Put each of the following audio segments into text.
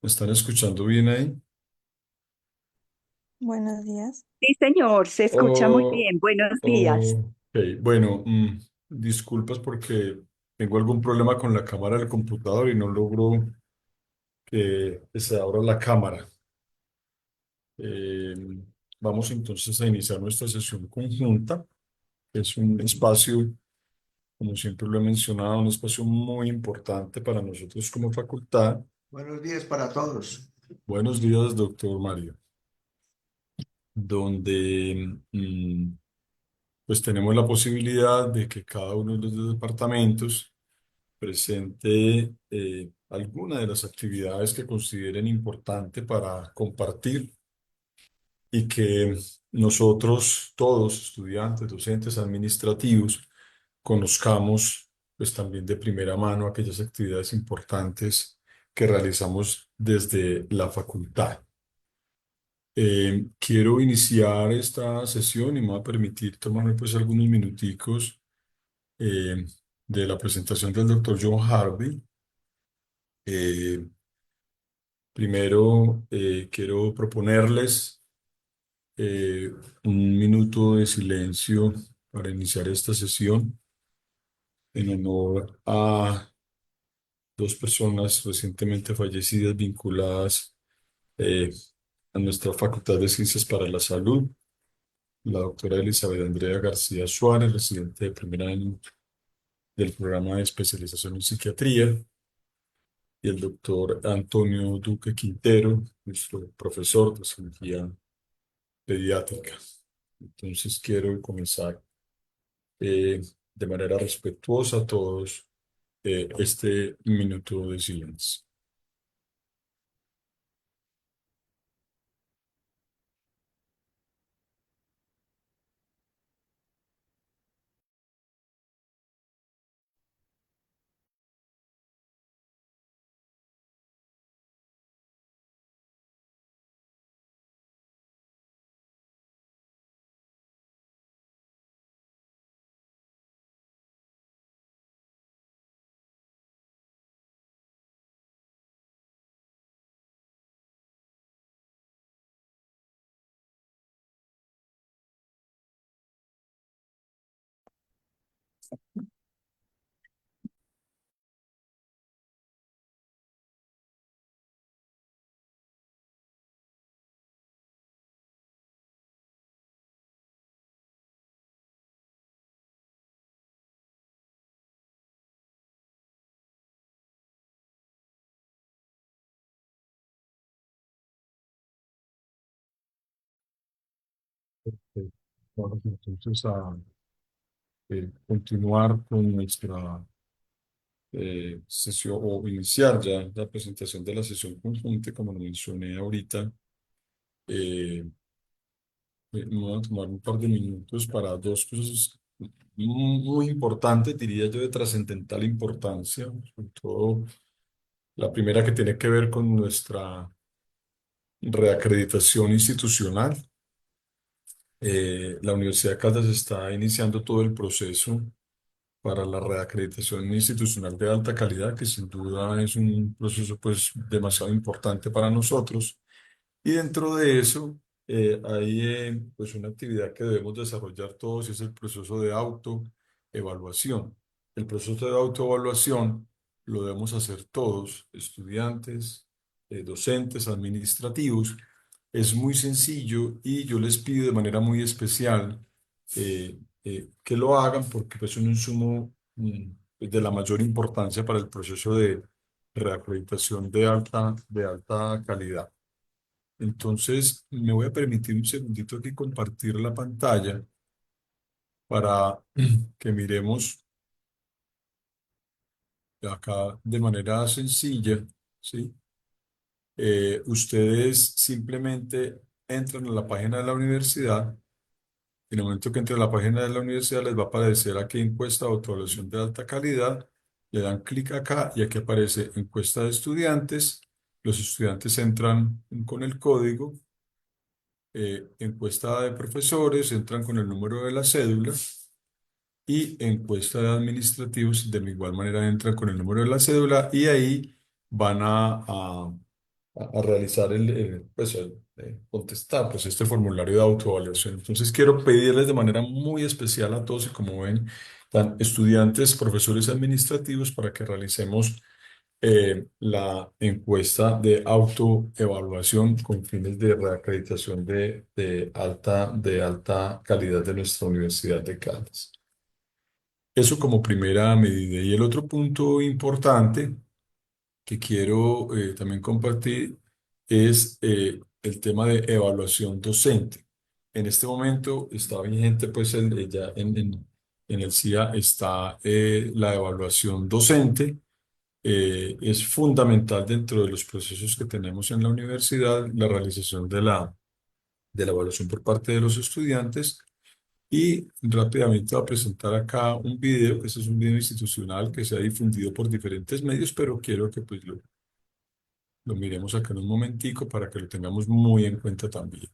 ¿Me están escuchando bien ahí? Buenos días. Sí, señor, se escucha muy Oh, bien. Buenos días. ok, bueno, disculpas porque tengo algún problema con la cámara del computador y no logro que se abra la cámara. Eh, Vamos entonces a iniciar nuestra sesión conjunta. Es un espacio, como siempre lo he mencionado, un espacio muy importante para nosotros como facultad. Buenos días para todos. Buenos días, doctor Mario, donde pues tenemos la posibilidad de que cada uno de los departamentos presente alguna de las actividades que consideren importante para compartir y que nosotros, todos, estudiantes, docentes, administrativos, conozcamos pues también de primera mano aquellas actividades importantes que realizamos desde la facultad. Quiero iniciar esta sesión y me va a permitir tomarme pues algunos minuticos eh, de la presentación del doctor John Harvey. Eh, Primero, quiero proponerles un minuto de silencio para iniciar esta sesión en honor a dos personas recientemente fallecidas vinculadas eh, a nuestra Facultad de Ciencias para la Salud, la doctora Elizabeth Andrea García Suárez, residente de primer año del programa de especialización en psiquiatría, y el doctor Antonio Duque Quintero, nuestro profesor de cirugía pediátrica. Entonces quiero comenzar eh, de manera respetuosa a todos este minuto de silencio. Vamos entonces a continuar con nuestra sesión o iniciar ya la presentación de la sesión conjunta, como lo mencioné ahorita. eh, Me voy a tomar un par de minutos para dos cosas muy importantes, diría yo, de trascendental importancia, sobre todo la primera que tiene que ver con nuestra reacreditación institucional. La Universidad de Caldas está iniciando todo el proceso para la reacreditación institucional de alta calidad, que sin duda es un proceso pues demasiado importante para nosotros. Y dentro de eso hay pues una actividad que debemos desarrollar todos y es el proceso de autoevaluación. El proceso de autoevaluación lo debemos hacer todos, estudiantes, docentes, administrativos. Es muy sencillo y yo les pido de manera muy especial que lo hagan porque pues, es un insumo de la mayor importancia para el proceso de reacreditación de alta calidad. Entonces, me voy a permitir un segundito aquí compartir la pantalla para que miremos acá de manera sencilla, ¿sí? Ustedes simplemente entran a la página de la universidad. En el momento que entren a la página de la universidad les va a aparecer aquí encuesta de autoevaluación de alta calidad. Le dan clic acá y aquí aparece encuesta de estudiantes. Los estudiantes entran con el código. Encuesta de profesores, entran con el número de la cédula y encuesta de administrativos de igual manera entran con el número de la cédula y ahí van a a realizar contestar pues este formulario de autoevaluación. Entonces quiero pedirles de manera muy especial a todos y como ven, tan estudiantes, profesores administrativos para que realicemos la encuesta de autoevaluación con fines de reacreditación de alta calidad de nuestra Universidad de Caldas. Eso como primera medida. Y el otro punto importante que quiero también compartir es el tema de evaluación docente. En este momento está vigente, pues ya en el CIA está la evaluación docente. Es fundamental dentro de los procesos que tenemos en la universidad la realización de la evaluación por parte de los estudiantes. Y rápidamente voy a presentar acá un video, que este es un video institucional que se ha difundido por diferentes medios, pero quiero que pues lo miremos acá en un momentico para que lo tengamos muy en cuenta también.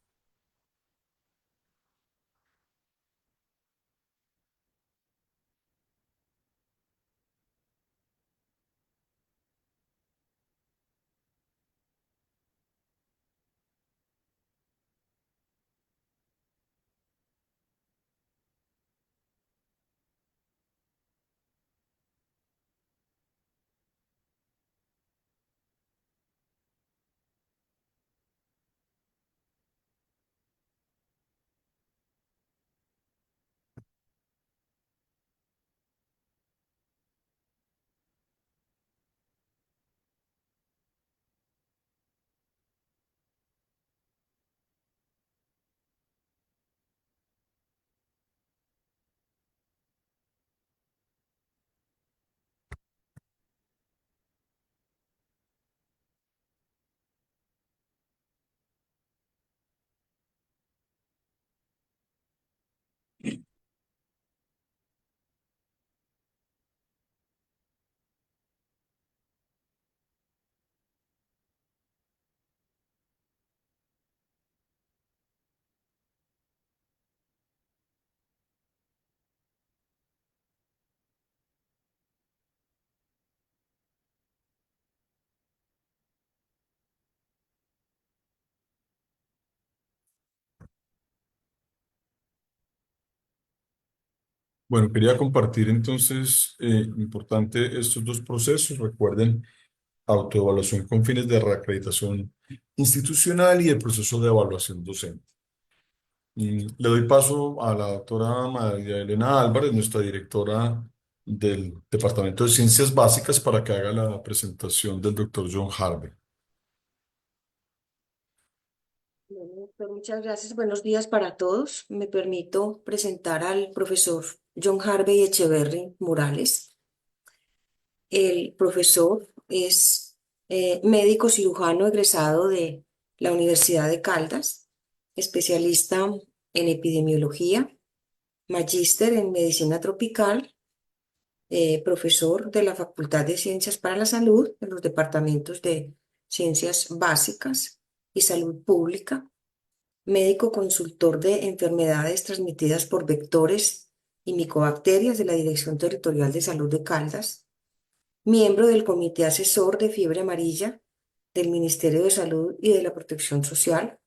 Bueno, quería compartir entonces, importante estos dos procesos. Recuerden, autoevaluación con fines de reacreditación institucional y el proceso de evaluación docente. Le doy paso a la doctora María Elena Álvarez, nuestra directora del Departamento de Ciencias Básicas, para que haga la presentación del doctor John Harvey. Bueno, doctor, muchas gracias. Buenos días para todos. Me permito presentar al profesor John Harvey Echeverry Morales. El profesor es médico cirujano egresado de la Universidad de Caldas, especialista en epidemiología, magíster en medicina tropical, profesor de la Facultad de Ciencias para la Salud en los departamentos de Ciencias Básicas y Salud Pública, médico consultor de enfermedades transmitidas por vectores y micobacterias de la Dirección Territorial de Salud de Caldas, miembro del Comité Asesor de Fiebre Amarilla del Ministerio de Salud y de la Protección Social,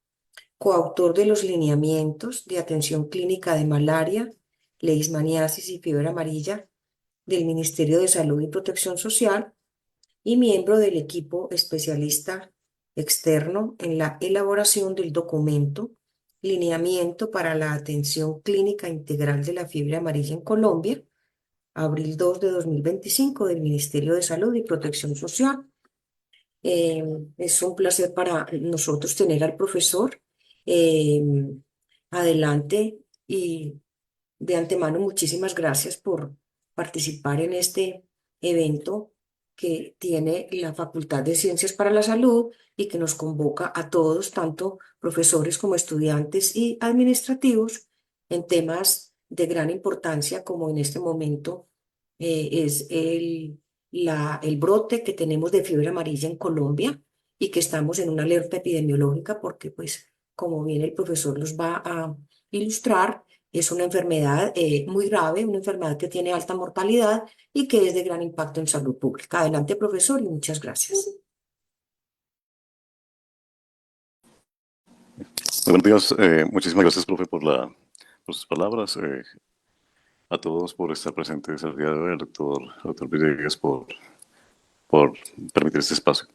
coautor de los lineamientos de atención clínica de malaria, leishmaniasis y fiebre amarilla del Ministerio de Salud y Protección Social y miembro del equipo especialista externo en la elaboración del documento Lineamiento para la Atención Clínica Integral de la Fiebre Amarilla en Colombia, abril 2 de 2025 del Ministerio de Salud y Protección Social. Es un placer para nosotros tener al profesor eh, adelante y de antemano muchísimas gracias por participar en este evento que tiene la Facultad de Ciencias para la Salud y que nos convoca a todos, tanto profesores como estudiantes y administrativos, en temas de gran importancia como en este momento es el brote que tenemos de fiebre amarilla en Colombia y que estamos en una alerta epidemiológica porque, pues, como bien el profesor los va a ilustrar, es una enfermedad muy grave, una enfermedad que tiene alta mortalidad y que es de gran impacto en salud pública. Adelante, profesor, y muchas gracias. Muy buenos días. Muchísimas gracias, profe, por sus palabras. A todos por estar presentes el día de hoy, al doctor Villegas por permitir este espacio.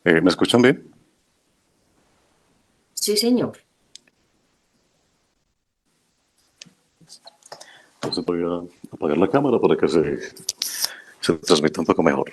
¿Me escuchan bien? Sí, señor. Entonces voy a apagar la cámara para que se transmita un poco mejor.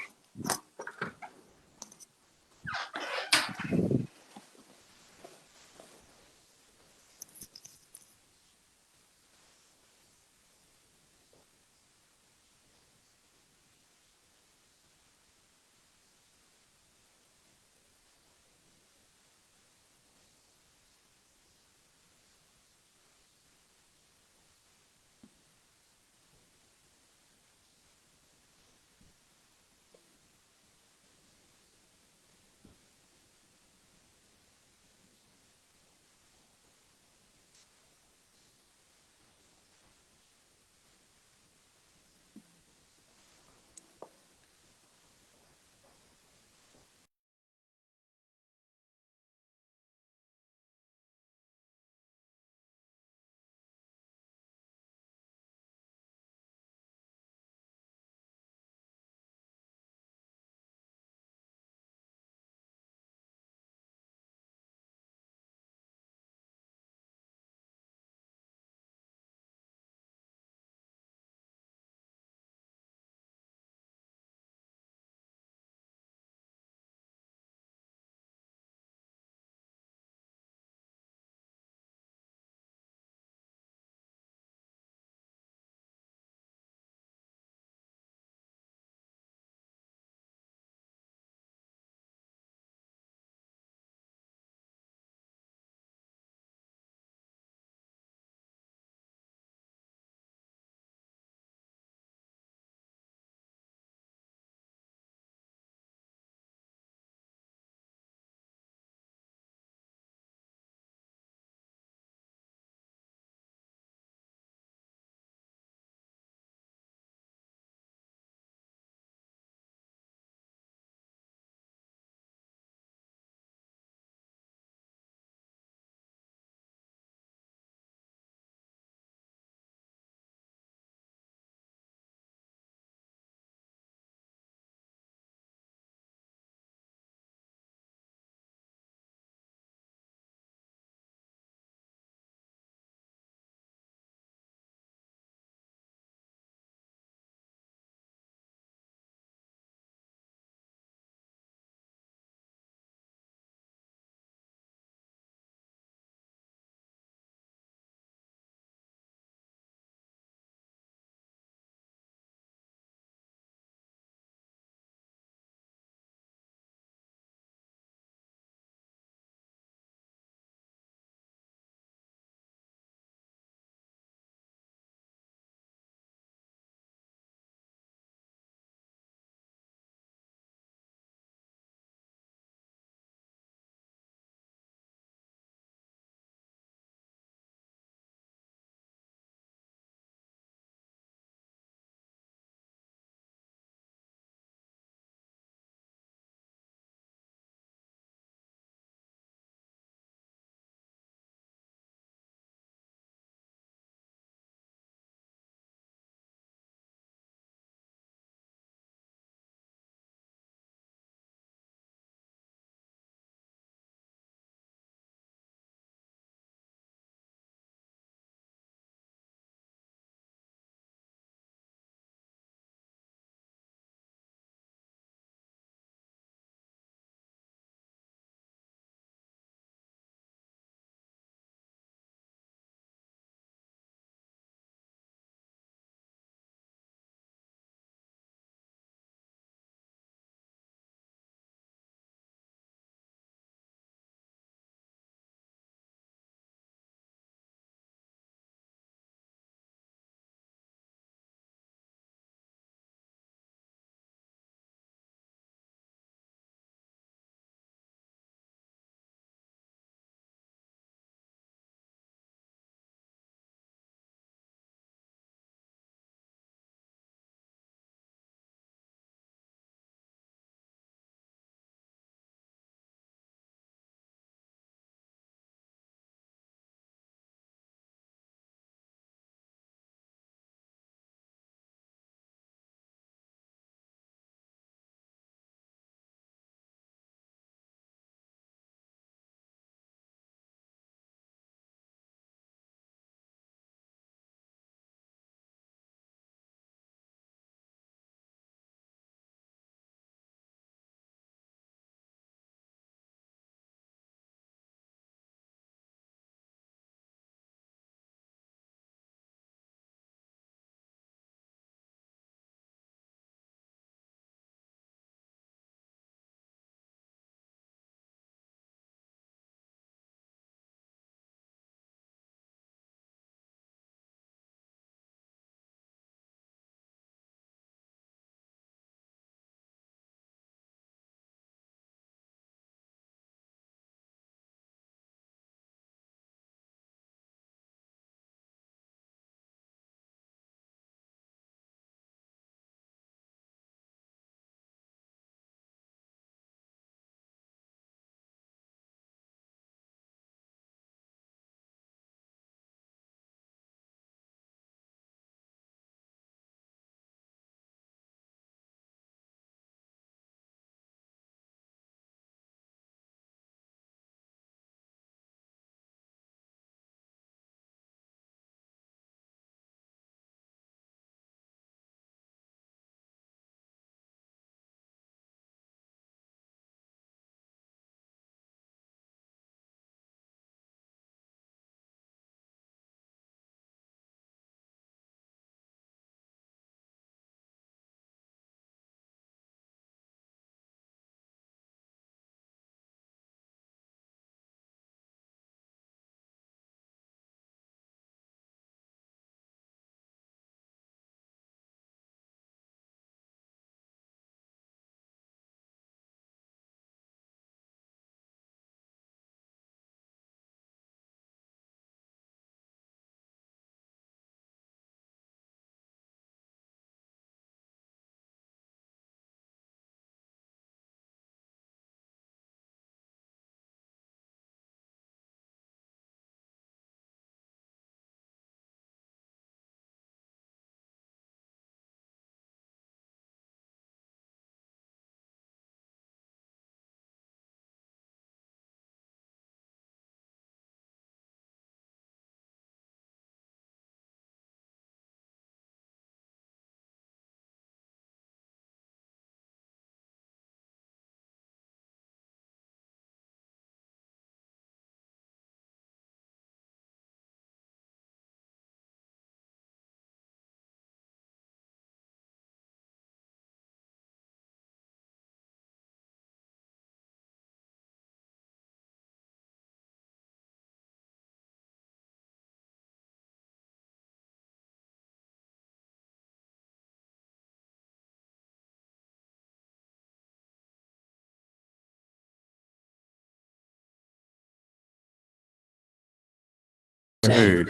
Eh,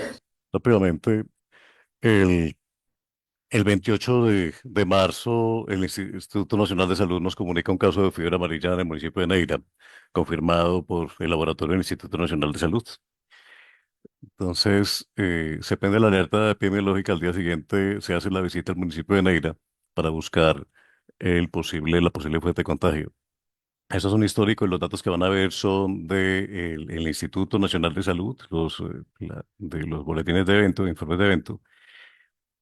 rápidamente, el, el 28 de marzo, el Instituto Nacional de Salud nos comunica un caso de fiebre amarilla en el municipio de Neira, confirmado por el laboratorio del Instituto Nacional de Salud. Entonces, se prende la alerta epidemiológica. Al día siguiente se hace la visita al municipio de Neira para buscar la posible fuente de contagio. Esos son históricos y los datos que van a ver son el Instituto Nacional de Salud, de los boletines de evento, informes de evento.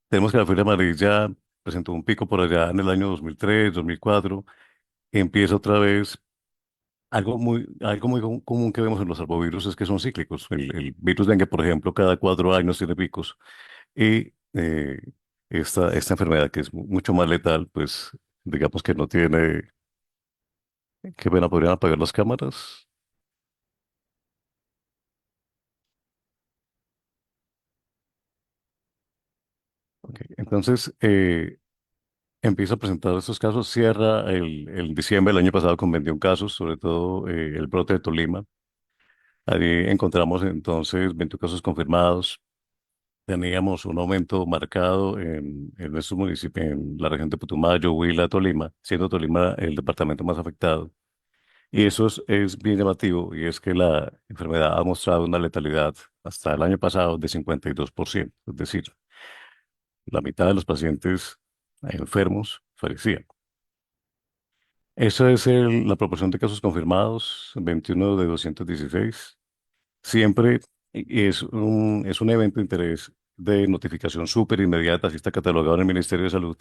Tenemos que la fiebre amarilla presentó un pico por allá en el año 2003, 2004. Empieza otra vez. Algo muy común que vemos en los arbovirus es que son cíclicos. El virus dengue, por ejemplo, cada 4 años tiene picos. Y esta enfermedad, que es mucho más letal, pues digamos que no tiene. Qué pena, ¿podrían apagar las cámaras? Ok, entonces, empieza a presentar estos casos, cierra el diciembre del año pasado con 21 casos, sobre todo el brote de Tolima. Allí encontramos entonces 21 casos confirmados. Teníamos un aumento marcado en estos municipios, en la región de Putumayo, Huila, Tolima, siendo Tolima el departamento más afectado. Y eso es bien llamativo, y es que la enfermedad ha mostrado una letalidad hasta el año pasado de 52%, es decir, la mitad de los pacientes enfermos fallecían. Esa es la proporción de casos confirmados, 21 de 216. Siempre es un evento de interés de notificación súper inmediata, así está catalogado en el Ministerio de Salud,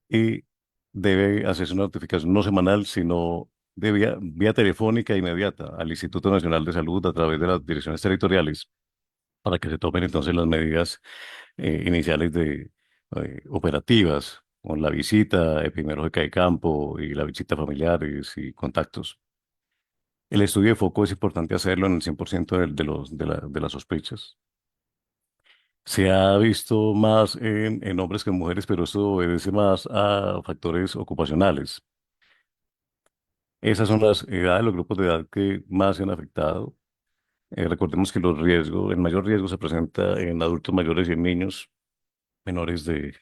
y debe hacerse una notificación no semanal, sino de vía telefónica inmediata al Instituto Nacional de Salud a través de las direcciones territoriales para que se tomen entonces las medidas iniciales operativas, con la visita epidemiológica de campo y la visita a familiares y contactos. El estudio de foco es importante hacerlo en el 100% de las sospechas. Se ha visto más en hombres que en mujeres, pero esto obedece más a factores ocupacionales. Esas son las edades, los grupos de edad que más se han afectado. Recordemos que el mayor riesgo se presenta en adultos mayores y en niños menores de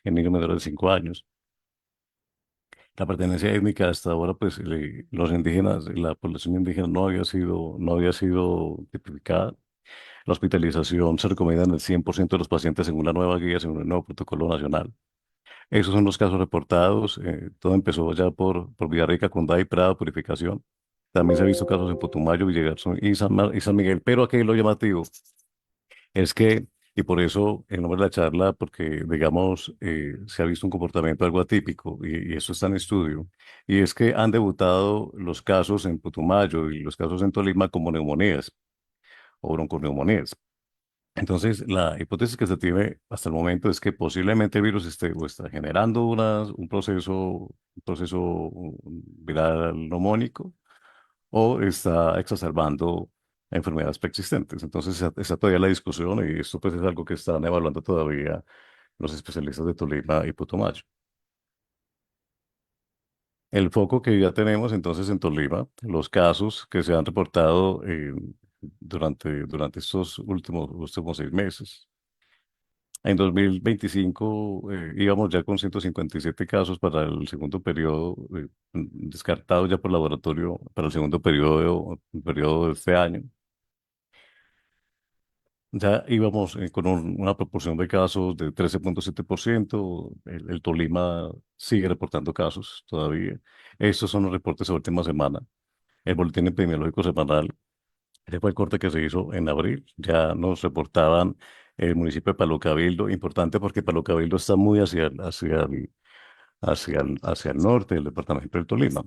5 años. La pertenencia étnica hasta ahora, pues los indígenas, la población indígena no había sido tipificada. La hospitalización se recomienda en el 100% de los pacientes según la nueva guía, según el nuevo protocolo nacional. Esos son los casos reportados. Todo empezó ya por Villarrica, Condá y Prado, Purificación. También se han visto casos en Putumayo, Villagarzón y San Miguel. Pero aquí lo llamativo es que, y por eso el nombre de la charla, porque digamos, se ha visto un comportamiento algo atípico, y eso está en estudio, y es que han debutado los casos en Putumayo y los casos en Tolima como neumonías o bronconeumonías. Entonces, la hipótesis que se tiene hasta el momento es que posiblemente el virus esté o está generando un proceso viral neumónico, o está exacerbando enfermedades preexistentes. Entonces, está todavía la discusión, y esto pues es algo que están evaluando todavía los especialistas de Tolima y Putumayo. El foco que ya tenemos entonces en Tolima, los casos que se han reportado durante estos últimos 6 meses. En 2025 íbamos ya con 157 casos para el segundo periodo, descartados ya por laboratorio para el segundo periodo de este año. Ya íbamos con una proporción de casos de 13,7%. El Tolima sigue reportando casos todavía. Estos son los reportes de la última semana. El boletín epidemiológico semanal, ese fue el corte que se hizo en abril. Ya nos reportaban el municipio de Palo Cabildo, importante porque Palo Cabildo está muy hacia el norte del departamento del Tolima.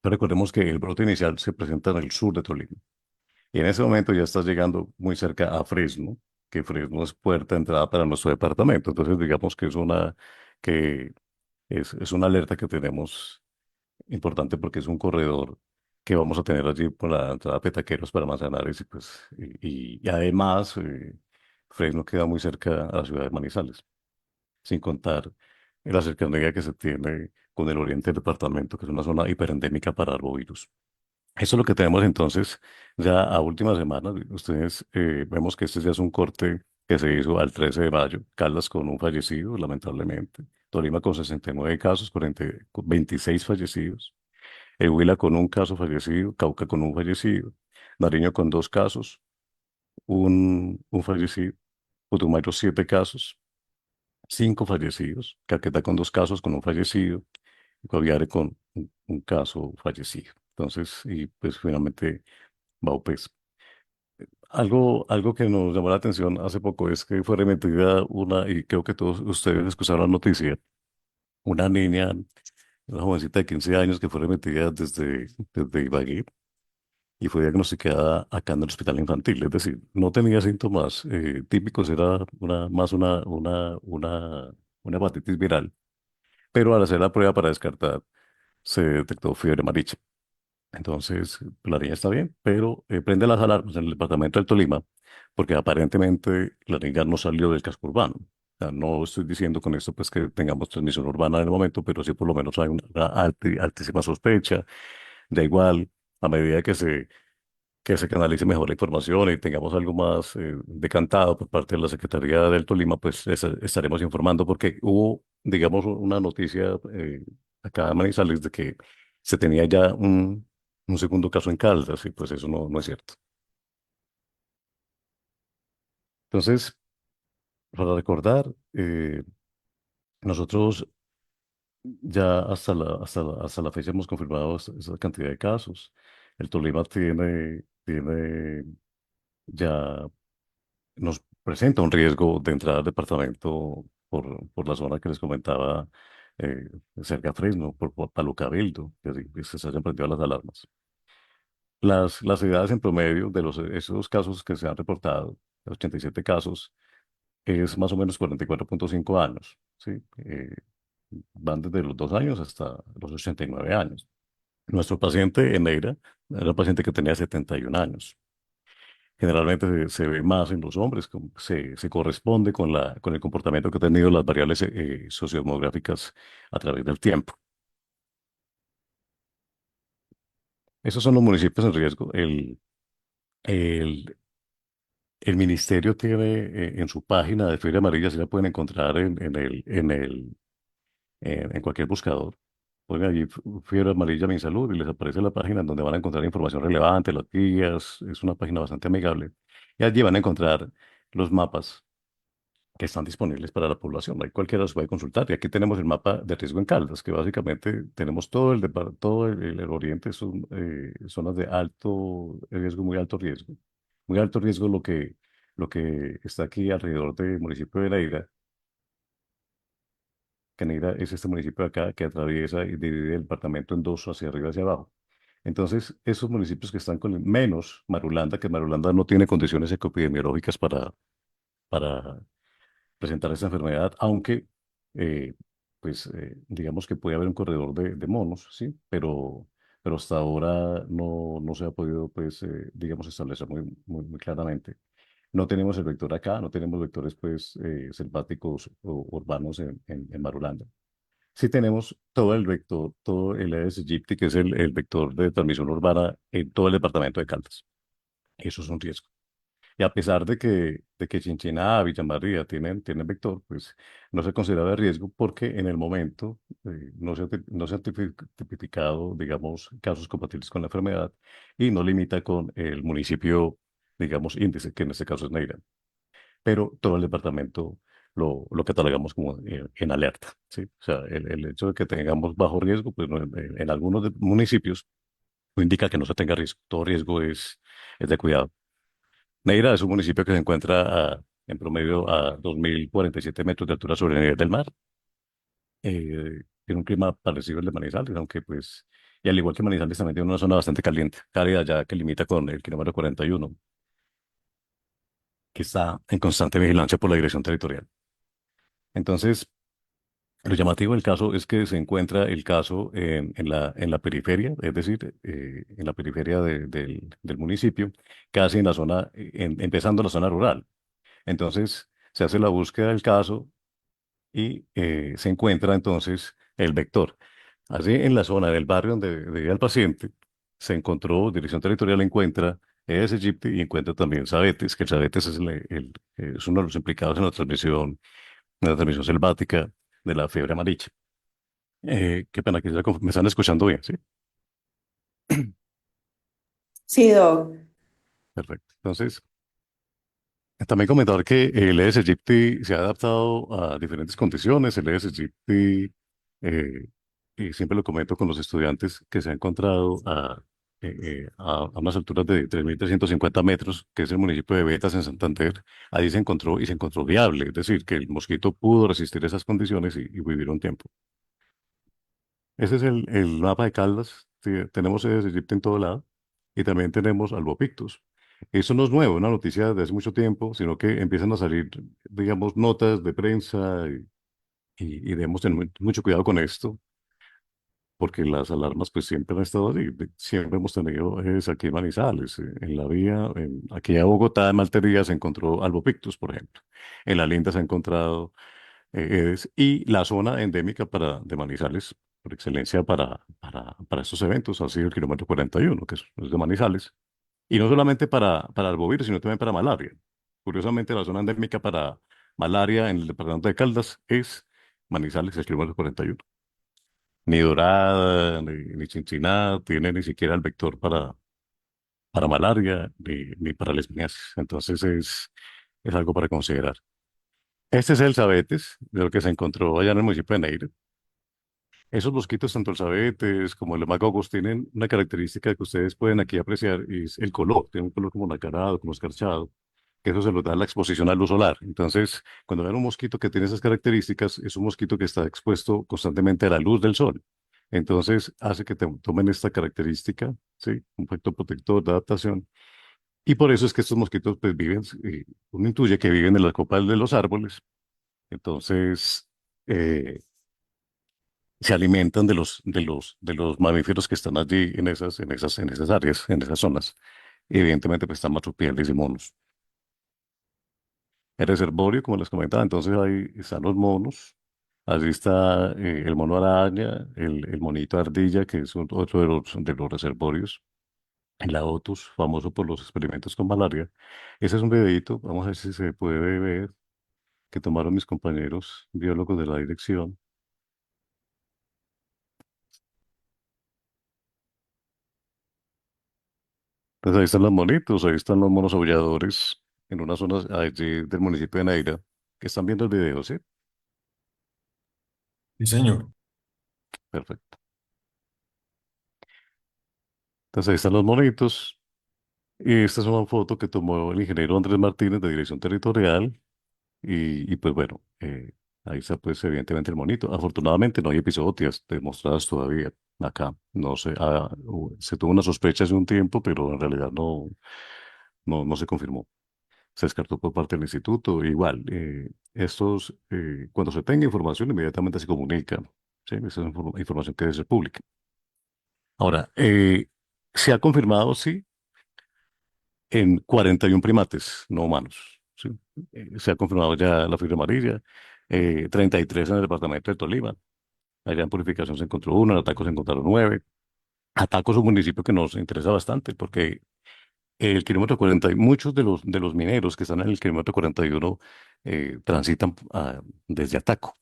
Pero recordemos que el brote inicial se presenta en el sur de Tolima. Y en ese momento ya estás llegando muy cerca a Fresno, que Fresno es puerta de entrada para nuestro departamento. Entonces, digamos que es una alerta que tenemos importante, porque es un corredor que vamos a tener allí por la entrada a Petaqueros para Manzanares, y además Fresno queda muy cerca a la ciudad de Manizales, sin contar la cercanía que se tiene con el oriente del departamento, que es una zona hiperendémica para arbovirus. Eso es lo que tenemos entonces ya a últimas semanas. Ustedes vemos que este ya es un corte que se hizo al 13 de mayo. Caldas con un fallecido, lamentablemente. Tolima con 69 casos, 26 fallecidos. El Huila con un caso fallecido. Cauca con un fallecido. Nariño con 2 casos, un fallecido. Putumayo 7 casos, 5 fallecidos. Caquetá con 2 casos, con un fallecido. Guaviare con un caso fallecido. Entonces, y pues finalmente Baupés. Algo que nos llamó la atención hace poco es que fue remitida una, y creo que todos ustedes escucharon la noticia, una niña, una jovencita de 15 años que fue remitida desde Ibagué y fue diagnosticada acá en el hospital infantil. Es decir, no tenía síntomas típicos, era una hepatitis viral, pero al hacer la prueba para descartar, se detectó fiebre amarilla. Entonces, la niña está bien, pero prende las alarmas en el departamento del Tolima, porque aparentemente la niña no salió del casco urbano. O sea, no estoy diciendo con esto pues que tengamos transmisión urbana en el momento, pero sí por lo menos hay una altísima sospecha. Da igual, a medida que se canalice mejor la información y tengamos algo más decantado por parte de la Secretaría del Tolima, pues estaremos informando, porque hubo, digamos, una noticia acá en Manizales de que se tenía ya un segundo caso en Caldas, y pues eso no es cierto. Entonces, para recordar, nosotros ya hasta la fecha hemos confirmado esa cantidad de casos. El Tolima tiene ya nos presenta un riesgo de entrada al departamento por la zona que les comentaba, eh, cerca a Fresno, por Palo Cabildo, que se hayan prendido las alarmas. Las edades en promedio de esos casos que se han reportado, 87 casos, es más o menos 44,5 años, ¿sí? Van desde los 2 años hasta los 89 años. Nuestro paciente, Eneira, era un paciente que tenía 71 años. Generalmente se ve más en los hombres, se corresponde con el comportamiento que han tenido las variables sociodemográficas a través del tiempo. Esos son los municipios en riesgo. El, el ministerio tiene en su página de Fiebre Amarilla, se la pueden encontrar en cualquier buscador. Pongan allí Fiebre Amarilla Mi Salud y les aparece la página en donde van a encontrar información relevante, las guías. Es una página bastante amigable. Y allí van a encontrar los mapas que están disponibles para la población. Ahí cualquiera los puede consultar. Y aquí tenemos el mapa de riesgo en Caldas, que básicamente tenemos todo el oriente, son zonas de alto riesgo, muy alto riesgo. Muy alto riesgo lo que está aquí alrededor del municipio de Neira, que Neira es este municipio de acá que atraviesa y divide el departamento en dos, hacia arriba y hacia abajo. Entonces, esos municipios que están con menos Marulanda, que Marulanda no tiene condiciones epidemiológicas para presentar esta enfermedad, aunque eh, digamos que puede haber un corredor de monos, ¿sí? Pero hasta ahora no se ha podido, pues, digamos, establecer muy claramente. No tenemos el vector acá, no tenemos vectores, pues, selváticos o urbanos en Marulanda. Sí tenemos todo el vector, todo el Aedes aegypti, que es el vector de transmisión urbana en todo el departamento de Caldas. Eso es un riesgo. Y a pesar de que Chinchiná, Villa María tienen vector, pues no se considera de riesgo porque en el momento no se han tipificado, digamos, casos compatibles con la enfermedad y no limita con el municipio, digamos, índice, que en este caso es Neira. Pero todo el departamento lo catalogamos como en alerta, ¿sí? O sea, el hecho de que tengamos bajo riesgo, pues en algunos municipios no indica que no se tenga riesgo. Todo riesgo es de cuidado. Neira es un municipio que se encuentra en promedio a 2.047 metros de altura sobre el nivel del mar. Tiene un clima parecido al de Manizales, aunque pues, y al igual que Manizales también tiene una zona bastante caliente, cálida ya que limita con el kilómetro 41, que está en constante vigilancia por la Dirección Territorial. Entonces, lo llamativo del caso es que se encuentra el caso en la periferia, es decir, en la periferia del municipio, casi en la zona, empezando la zona rural. Entonces, se hace la búsqueda del caso y se encuentra entonces el vector. Así en la zona del barrio donde vivía el paciente, se encontró, Dirección Territorial encuentra Aedes aegypti y encuentra también Sabetes, que el Sabetes es, es uno de los implicados en la transmisión selvática de la fiebre amarilla. Qué pena que me están escuchando bien, ¿sí? Sí, Doc. Perfecto. Entonces, también comentar que el Aedes aegypti se ha adaptado a diferentes condiciones. El Aedes aegypti, eh, y siempre lo comento con los estudiantes, que se ha encontrado a unas alturas de 3.350 metros, que es el municipio de Betas en Santander. Ahí se encontró y se encontró viable, es decir, que el mosquito pudo resistir esas condiciones y vivir un tiempo. Ese es el mapa de Caldas. Sí, tenemos Aedes aegypti en todo lado y también tenemos albopictus. Eso no es nuevo, una noticia de hace mucho tiempo, sino que empiezan a salir, digamos, notas de prensa y debemos tener mucho cuidado con esto, porque las alarmas pues siempre han estado ahí. Siempre hemos tenido es aquí en Manizales, en la vía, aquí a Bogotá, en Maltería se encontró albopictus, por ejemplo. En La Linda se ha encontrado y la zona endémica de Manizales, por excelencia para estos eventos, ha sido el kilómetro 41, que es de Manizales. Y no solamente para arbovirus, sino también para malaria. Curiosamente, la zona endémica para malaria en el departamento de Caldas es Manizales, el kilómetro 41. Ni Dorada, ni Chinchiná tiene ni siquiera el vector para malaria, ni para lesbiasis. Entonces es algo para considerar. Este es el Sabetes, de lo que se encontró allá en el municipio de Neira. Esos mosquitos, tanto el Sabetes como el Hemagogos, tienen una característica que ustedes pueden aquí apreciar, y es el color. Tiene un color como nacarado, como escarchado, que eso se lo da la exposición a luz solar. Entonces, cuando ven un mosquito que tiene esas características, es un mosquito que está expuesto constantemente a la luz del sol. Entonces, hace que tomen esta característica, ¿sí? Un factor protector de adaptación. Y por eso es que estos mosquitos, pues, viven, uno intuye que viven en las copas de los árboles. Entonces, eh, se alimentan de los mamíferos que están allí en esas áreas, en esas zonas. Y evidentemente, pues están marsupiales y monos. El reservorio, como les comentaba, entonces ahí están los monos. Allí está el mono araña, el monito ardilla, que es otro de los reservorios. El Aotus, famoso por los experimentos con malaria. Ese es un videito, vamos a ver si se puede ver, que tomaron mis compañeros biólogos de la dirección. Pues ahí están los monitos, ahí están los monos aulladores en una zona allí del municipio de Neira, que están viendo el video, ¿sí? Sí, señor. Perfecto. Entonces ahí están los monitos. Y esta es una foto que tomó el ingeniero Andrés Martínez de Dirección Territorial. Y pues bueno, ahí está pues evidentemente el monito. Afortunadamente no hay epizootias demostradas todavía acá. No sé, se tuvo una sospecha hace un tiempo, pero en realidad no se confirmó. Se descartó por parte del instituto. Igual, cuando se tenga información, inmediatamente se comunica. ¿Sí? Esa es información que debe ser pública. Ahora, se ha confirmado, sí, en 41 primates no humanos. ¿Sí? Se ha confirmado ya la fiebre amarilla, 33 en el departamento de Tolima. Allá en Purificación se encontró uno, en Ataco se encontraron 9. Ataco es un municipio que nos interesa bastante porque el kilómetro 40, muchos de los mineros que están en el kilómetro 41 transitan desde Ataco.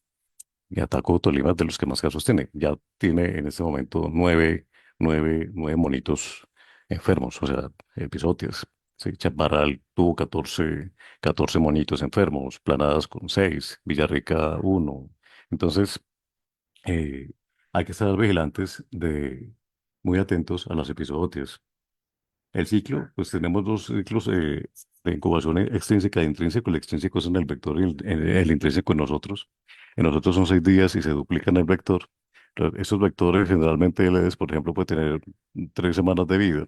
Y Ataco, Tolima, es de los que más casos tiene. Ya tiene en este momento nueve monitos enfermos, o sea, episodios. Sí, Chaparral tuvo 14 monitos enfermos, Planadas con 6, Villarrica uno. Entonces, eh, hay que estar vigilantes muy atentos a las episodios. El ciclo, pues tenemos dos ciclos de incubación extrínseca e intrínseco. El extrínseco es en el vector y el intrínseco en nosotros. En nosotros son 6 días y se duplica en el vector. Estos vectores generalmente el Aedes, por ejemplo, puede tener 3 semanas de vida,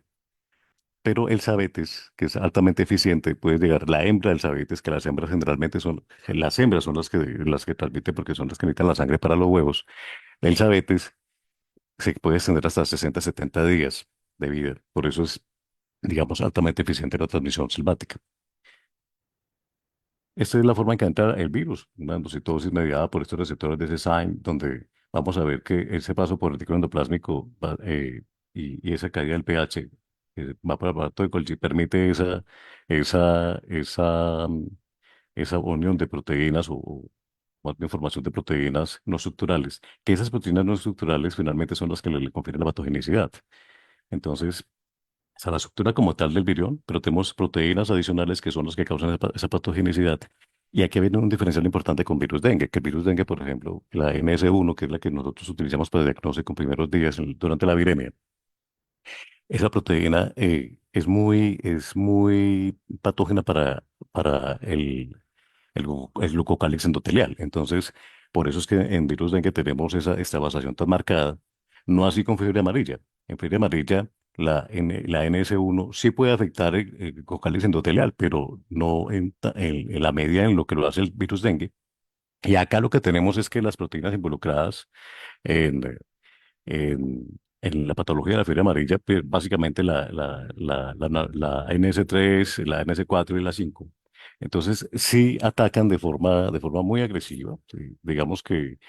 pero el Sabetes, que es altamente eficiente, puede llegar la hembra del Sabetes, que las hembras generalmente las hembras son las que transmiten porque son las que necesitan la sangre para los huevos. El Sabetes se puede extender hasta 60, 70 días de vida. Por eso es, digamos, altamente eficiente la transmisión selvática. Esta es la forma en que entra el virus, una endocitosis mediada por estos receptores de ese SINE, donde vamos a ver que ese paso por el retículo endoplásmico y esa caída del pH va para todo el Golgi, permite esa, esa, mm, esa unión de proteínas o más bien formación de proteínas no estructurales, que esas proteínas no estructurales finalmente son las que le confieren la patogenicidad. Entonces, o sea, la estructura como tal del virión, pero tenemos proteínas adicionales que son las que causan esa patogenicidad. Y aquí viene un diferencial importante con virus dengue, que el virus dengue, por ejemplo, la NS1, que es la que nosotros utilizamos para diagnóstico en primeros días durante la viremia, esa proteína es muy patógena para el glucocálix endotelial. Entonces, por eso es que en virus dengue tenemos esa extravasación tan marcada, no así con fiebre amarilla. En fiebre amarilla, la NS1 sí puede afectar el glucocálix endotelial, pero no en la medida en lo que lo hace el virus dengue. Y acá lo que tenemos es que las proteínas involucradas en, en la patología de la fiebre amarilla, pues, básicamente la NS3, la NS4 y la 5. Entonces, sí atacan de forma muy agresiva. Sí. Digamos que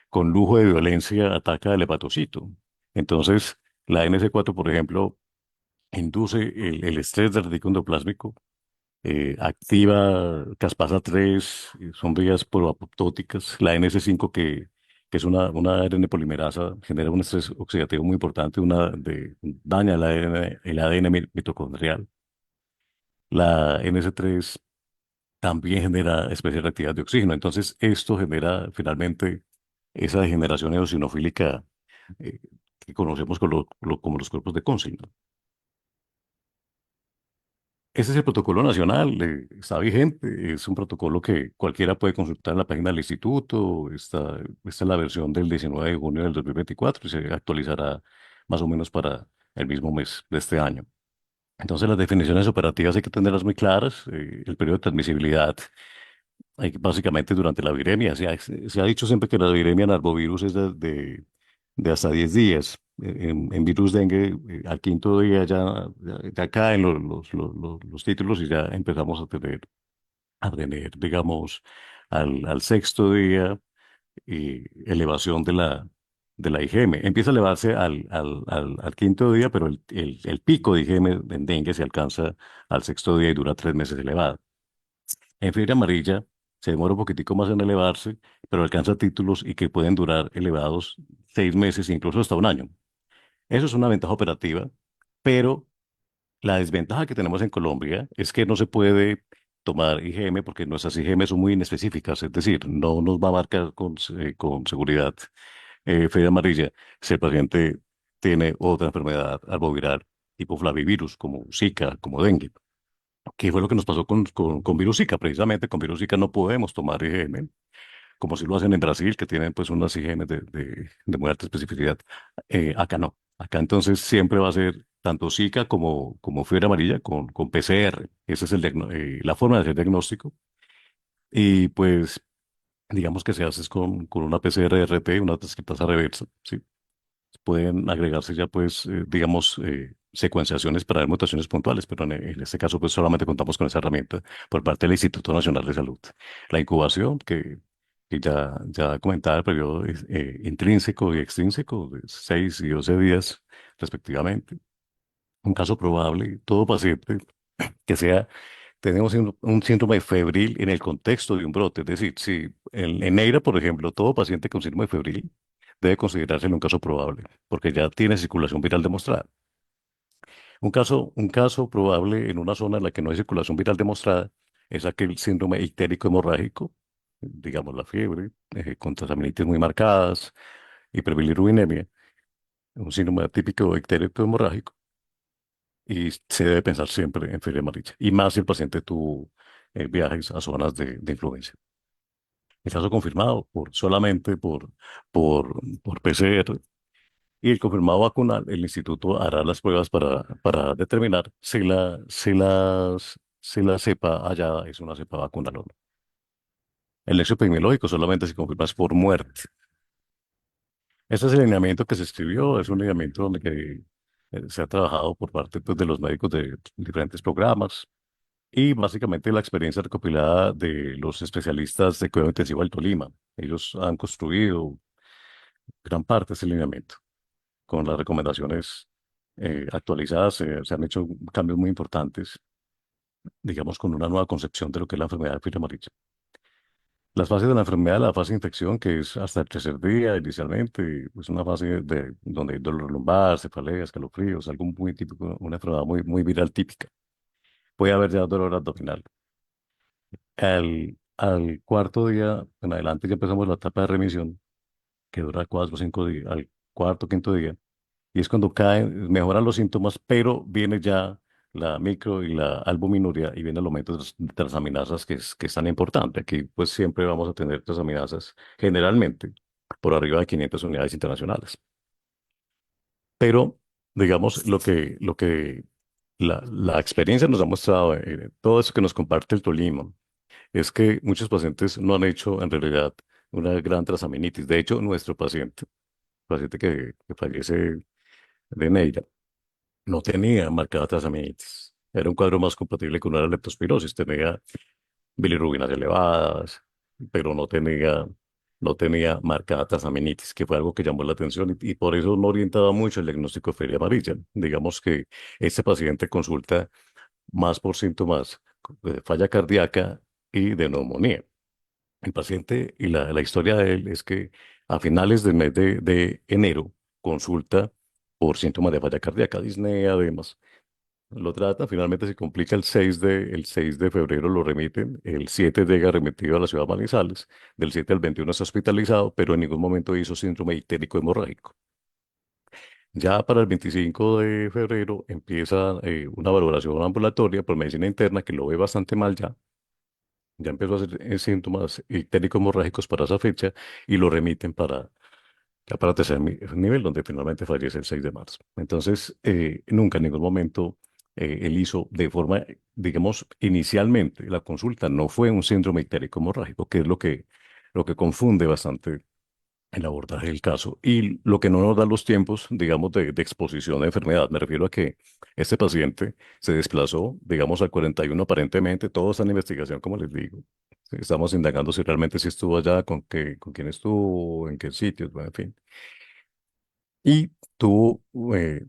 con lujo de violencia ataca el hepatocito. Entonces, la NS4, por ejemplo, induce el estrés del reticulum endoplásmico, activa caspasa 3, son vías proapoptóticas. La NS5, que es una ARN polimerasa, genera un estrés oxidativo muy importante, daña el ADN mitocondrial. La NS3 también genera especial reactividad de oxígeno. Entonces, esto genera finalmente esa degeneración eosinofílica eh, que conocemos como los cuerpos de Consil. Ese es el protocolo nacional, está vigente, es un protocolo que cualquiera puede consultar en la página del instituto. Esta es la versión del 19 de junio del 2024 y se actualizará más o menos para el mismo mes de este año. Entonces, las definiciones operativas hay que tenerlas muy claras. El periodo de transmisibilidad, básicamente durante la viremia. Se ha dicho siempre que la viremia en arbovirus es de hasta 10 días. En virus dengue, al quinto día ya caen los títulos y ya empezamos a tener, digamos, al sexto día, elevación de la IgM. Empieza a elevarse al quinto día, pero el pico de IgM en dengue se alcanza al sexto día y dura 3 meses elevado. En fiebre amarilla se demora un poquitico más en elevarse, pero alcanza títulos y que pueden durar elevados 6 meses, incluso hasta un año. Eso es una ventaja operativa, pero la desventaja que tenemos en Colombia es que no se puede tomar IgM porque nuestras IgM son muy inespecíficas, es decir, no nos va a marcar con seguridad fiebre amarilla si el paciente tiene otra enfermedad arboviral tipo flavivirus, como Zika, como dengue. ¿Qué fue lo que nos pasó con virus Zika? Precisamente con virus Zika no podemos tomar IgM, como si lo hacen en Brasil, que tienen pues unas IgM de muy alta especificidad. Acá no. Acá entonces siempre va a ser tanto Zika como fiebre amarilla con PCR. Esa es la forma de hacer diagnóstico. Y pues digamos que se hace es con una PCR-RT, una transcriptasa reversa, ¿sí? Pueden agregarse ya, pues, digamos, secuenciaciones para ver mutaciones puntuales, pero en este caso, pues, solamente contamos con esa herramienta por parte del Instituto Nacional de Salud. La incubación, que ya comentaba, el periodo intrínseco y extrínseco de 6 y 12 días, respectivamente. Un caso probable, todo paciente que tenemos un síndrome febril en el contexto de un brote. Es decir, si en Neira, por ejemplo, todo paciente con síndrome febril debe considerarse un caso probable, porque ya tiene circulación viral demostrada. Un caso probable en una zona en la que no hay circulación viral demostrada es aquel síndrome ictérico hemorrágico, digamos la fiebre, con transaminitis muy marcadas, hiperbilirubinemia, un síndrome típico ictérico hemorrágico, y se debe pensar siempre en fiebre amarilla, y más si el paciente tuvo viajes a zonas de influencia. El caso confirmado solamente por PCR y el confirmado vacunal, el instituto hará las pruebas para determinar si la cepa hallada es una cepa vacunal o no. El nexo epidemiológico solamente se confirma es por muerte. Este es el lineamiento que se escribió, es un lineamiento donde se ha trabajado por parte, pues, de los médicos de diferentes programas y básicamente la experiencia recopilada de los especialistas de cuidado intensivo del Tolima. Ellos han construido gran parte de ese lineamiento con las recomendaciones actualizadas, se han hecho cambios muy importantes, digamos, con una nueva concepción de lo que es la enfermedad de fiebre amarilla. Las fases de la enfermedad, la fase de infección, que es hasta el tercer día inicialmente, es una fase donde hay dolor lumbar, cefalea, escalofríos, algo muy típico, una enfermedad muy viral típica. Puede haber ya dolor abdominal. Al cuarto día en adelante ya empezamos la etapa de remisión, que dura 4 o 5 días, al cuarto, quinto día, y es cuando caen, mejoran los síntomas, pero viene ya la micro y la albuminuria y viene el aumento de las transaminasas, que es tan importante. Aquí pues siempre vamos a tener transaminasas generalmente por arriba de 500 unidades internacionales. Pero, digamos, lo que la experiencia nos ha mostrado, todo eso que nos comparte el Tolima, es que muchos pacientes no han hecho en realidad una gran transaminitis. De hecho, nuestro paciente que fallece de Neira, no tenía marcada transaminitis. Era un cuadro más compatible con una leptospirosis. Tenía bilirrubinas elevadas, pero no tenía marcada transaminitis, que fue algo que llamó la atención y por eso no orientaba mucho el diagnóstico de fiebre amarilla. Digamos que este paciente consulta más por síntomas de falla cardíaca y de neumonía. El paciente y la historia de él es que a finales del mes de enero consulta por síntomas de falla cardíaca, disnea, además. Lo tratan, finalmente se complica el 6 de febrero, lo remiten, el 7 llega remitido a la ciudad de Manizales, del 7 al 21 está hospitalizado, pero en ningún momento hizo síndrome ictérico hemorrágico. Ya para el 25 de febrero empieza una valoración ambulatoria por medicina interna que lo ve bastante mal ya. Ya empezó a hacer síntomas ictérico hemorrágicos para esa fecha y lo remiten ya para tercer nivel, donde finalmente fallece el 6 de marzo. Entonces, nunca en ningún momento él hizo de forma, digamos, inicialmente la consulta no fue un síndrome ictérico hemorrágico, que es lo que confunde bastante el abordaje del caso y lo que no nos da los tiempos, digamos, de exposición a enfermedad. Me refiero a que este paciente se desplazó, digamos, al 41 aparentemente, todo está en investigación, como les digo. Estamos indagando si realmente sí estuvo allá, con quién estuvo, en qué sitios, bueno, en fin. Y tuvo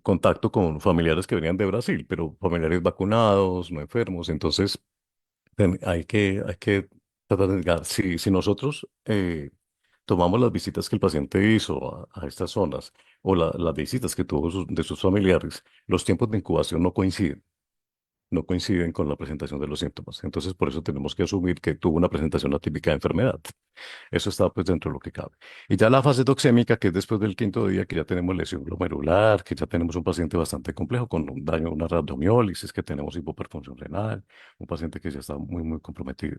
contacto con familiares que venían de Brasil, pero familiares vacunados, no enfermos. Entonces, hay que tratar de negar. Si nosotros tomamos las visitas que el paciente hizo a estas zonas o las visitas que tuvo de sus familiares, los tiempos de incubación no coinciden con la presentación de los síntomas. Entonces, por eso tenemos que asumir que tuvo una presentación atípica de enfermedad. Eso está pues dentro de lo que cabe. Y ya la fase toxémica, que es después del quinto día, que ya tenemos lesión glomerular, que ya tenemos un paciente bastante complejo con un daño, una rhabdomiólisis, que tenemos hipoperfunción renal, un paciente que ya está muy comprometido.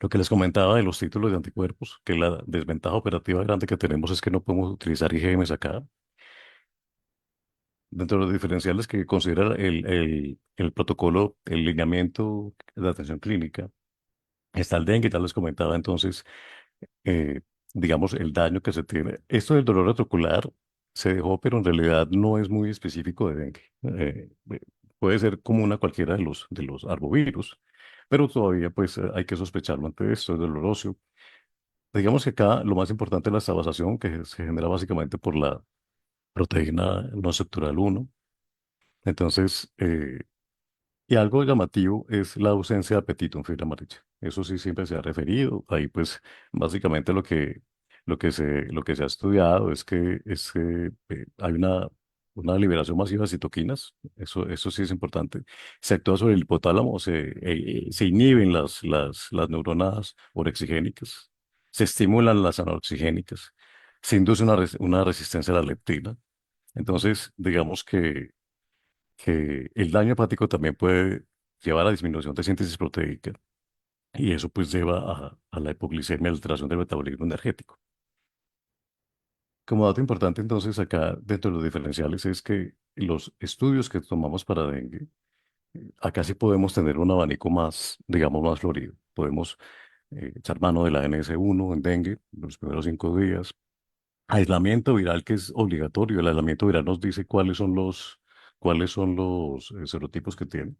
Lo que les comentaba de los títulos de anticuerpos, que la desventaja operativa grande que tenemos es que no podemos utilizar IgMs acá. Dentro de los diferenciales que considera el protocolo, el lineamiento de atención clínica, está el dengue, ya les comentaba entonces, eh, digamos, el daño que se tiene. Esto del dolor retrocular se dejó, pero en realidad no es muy específico de dengue. Puede ser común a cualquiera de los arbovirus, pero todavía pues hay que sospecharlo ante esto, es dolor óseo. Digamos que acá lo más importante es la evasación, que se genera básicamente por la proteína no sectoral 1. Entonces, y algo llamativo es la ausencia de apetito en fiebre amarilla. Eso sí siempre se ha referido. Ahí pues básicamente lo que se ha estudiado es que hay una liberación masiva de citoquinas. Eso sí es importante. Se actúa sobre el hipotálamo, se inhiben las neuronas orexigénicas, se estimulan las anoxigénicas, se induce una resistencia a la leptina. Entonces, digamos que el daño hepático también puede llevar a disminución de síntesis proteica y eso pues lleva a la hipoglicemia, alteración del metabolismo energético. Como dato importante entonces acá dentro de los diferenciales es que los estudios que tomamos para dengue, acá sí podemos tener un abanico más, digamos, más florido. Podemos echar mano de la NS1 en dengue los primeros 5 días. Aislamiento viral que es obligatorio. El aislamiento viral nos dice cuáles son los serotipos que tiene.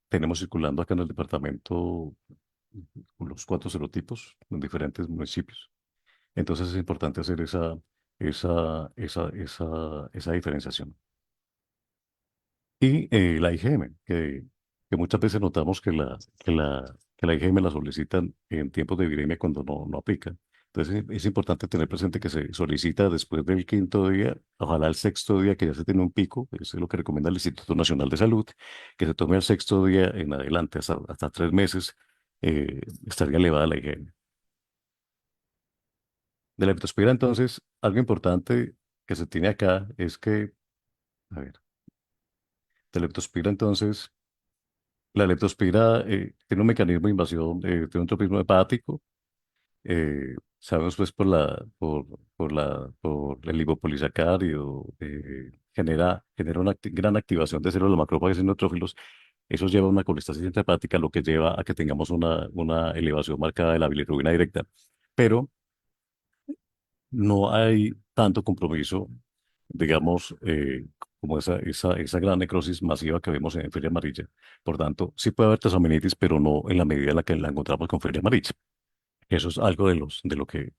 Tenemos circulando acá en el departamento los 4 serotipos en diferentes municipios. Entonces es importante hacer esa diferenciación. Y la IgM, que muchas veces notamos que la IgM la solicitan en tiempos de viremia cuando no aplica. Entonces es importante tener presente que se solicita después del quinto día, ojalá el sexto día que ya se tiene un pico, eso es lo que recomienda el Instituto Nacional de Salud, que se tome el sexto día en adelante, hasta 3 meses, estaría elevada la IgM. De la leptospira, entonces, algo importante que se tiene acá es que, a ver, de la leptospira, entonces, la leptospira tiene un mecanismo de invasión, tiene un tropismo hepático. Sabemos pues por el lipopolisacárido, genera una gran activación de células macrófagas y neutrófilos. Eso lleva a una colestasis intrahepática, lo que lleva a que tengamos una elevación marcada de la bilirrubina directa. Pero no hay tanto compromiso, digamos, como esa gran necrosis masiva que vemos en fiebre amarilla. Por tanto, sí puede haber transaminitis, pero no en la medida en la que la encontramos con fiebre amarilla. Eso es algo de lo que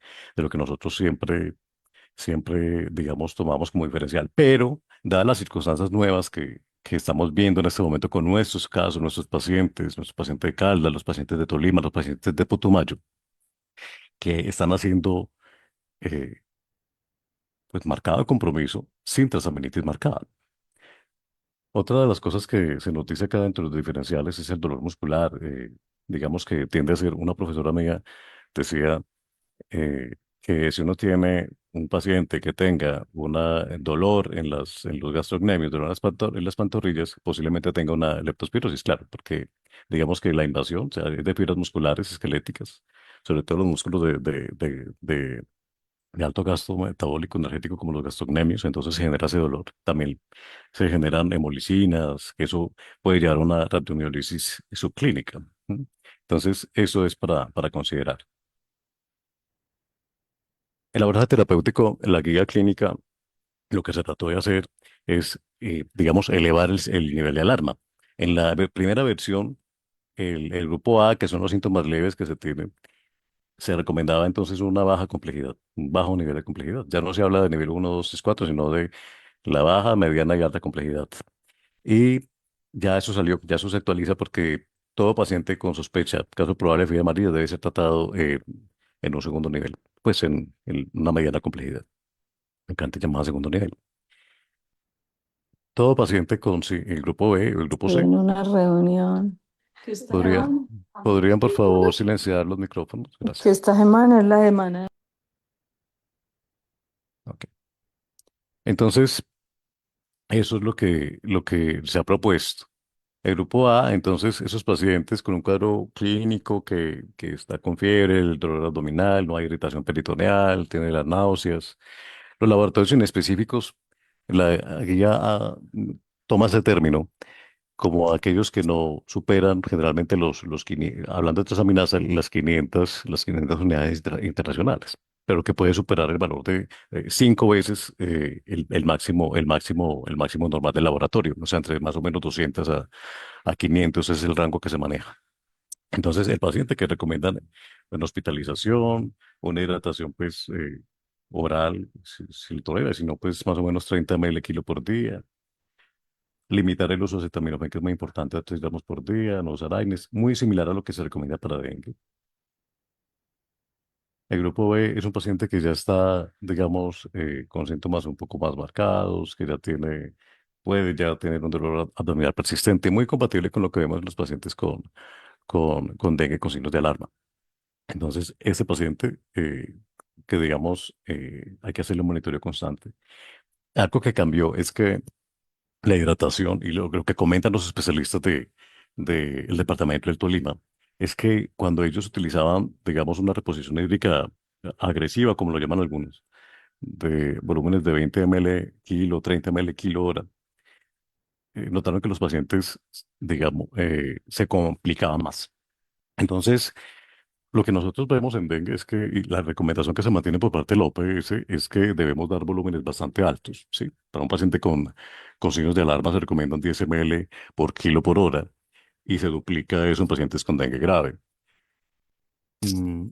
nosotros siempre, digamos, tomamos como diferencial. Pero, dadas las circunstancias nuevas que estamos viendo en este momento con nuestros casos, nuestros pacientes de Caldas, los pacientes de Tolima, los pacientes de Putumayo, que están haciendo eh, pues marcado compromiso sin transaminitis marcada. Otra de las cosas que se nos dice acá dentro de los diferenciales es el dolor muscular. Digamos que tiende a ser, una profesora mía decía que si uno tiene un paciente que tenga un dolor en los gastrocnemios, dolor en las pantorrillas, posiblemente tenga una leptospirosis, claro, porque digamos que la invasión, o sea, es de fibras musculares esqueléticas, sobre todo los músculos de alto gasto metabólico energético como los gastrocnemios, entonces se genera ese dolor. También se generan hemolicinas, que eso puede llevar a una radiomiolisis subclínica. ¿M? Entonces, eso es para considerar. El abordaje terapéutico, en la guía clínica, lo que se trató de hacer es, digamos, elevar el nivel de alarma. En la primera versión, el grupo A, que son los síntomas leves que se tienen, se recomendaba entonces una baja complejidad, un bajo nivel de complejidad. Ya no se habla de nivel 1, 2, 3, 4, sino de la baja, mediana y alta complejidad. Y ya eso se actualiza porque todo paciente con sospecha, caso probable de fiebre amarilla, debe ser tratado en un segundo nivel, pues en una mediana complejidad, en cantidad llamada segundo nivel. Todo paciente con el grupo B o el grupo Estoy C en una reunión. podría, podrían por favor silenciar los micrófonos. Que Gracias. esta semana es la semana. Ok. Entonces, eso es lo que se ha propuesto. El grupo A, entonces, esos pacientes con un cuadro clínico que está con fiebre, el dolor abdominal, no hay irritación peritoneal, tiene las náuseas. Los laboratorios inespecíficos, la guía toma ese término como aquellos que no superan generalmente hablando de transaminasa, las 500 unidades internacionales, pero que puede superar el valor de 5 veces el máximo normal del laboratorio, o sea, entre más o menos 200 a 500 es el rango que se maneja. Entonces, el paciente que recomiendan una hospitalización, una hidratación pues oral, si lo tolera, si no, pues más o menos 30 ml kilo por día. Limitar el uso de acetaminofén, que es muy importante, a 3 gramos por día, no usar AINES, muy similar a lo que se recomienda para dengue. El grupo B es un paciente que ya está, digamos, con síntomas un poco más marcados, que puede ya tener un dolor abdominal persistente, muy compatible con lo que vemos en los pacientes con dengue con signos de alarma. Entonces, este paciente, que digamos, hay que hacerle un monitoreo constante. Algo que cambió es que la hidratación, y lo que comentan los especialistas del departamento del Tolima, es que cuando ellos utilizaban, digamos, una reposición hídrica agresiva, como lo llaman algunos, de volúmenes de 20 ml kilo, 30 ml kilo hora, notaron que los pacientes, digamos, se complicaban más. Entonces, lo que nosotros vemos en dengue es que, y la recomendación que se mantiene por parte de la OPS es que debemos dar volúmenes bastante altos, ¿sí? Para un paciente con signos de alarma se recomiendan 10 ml por kilo por hora y se duplica eso en pacientes con dengue grave. Mm,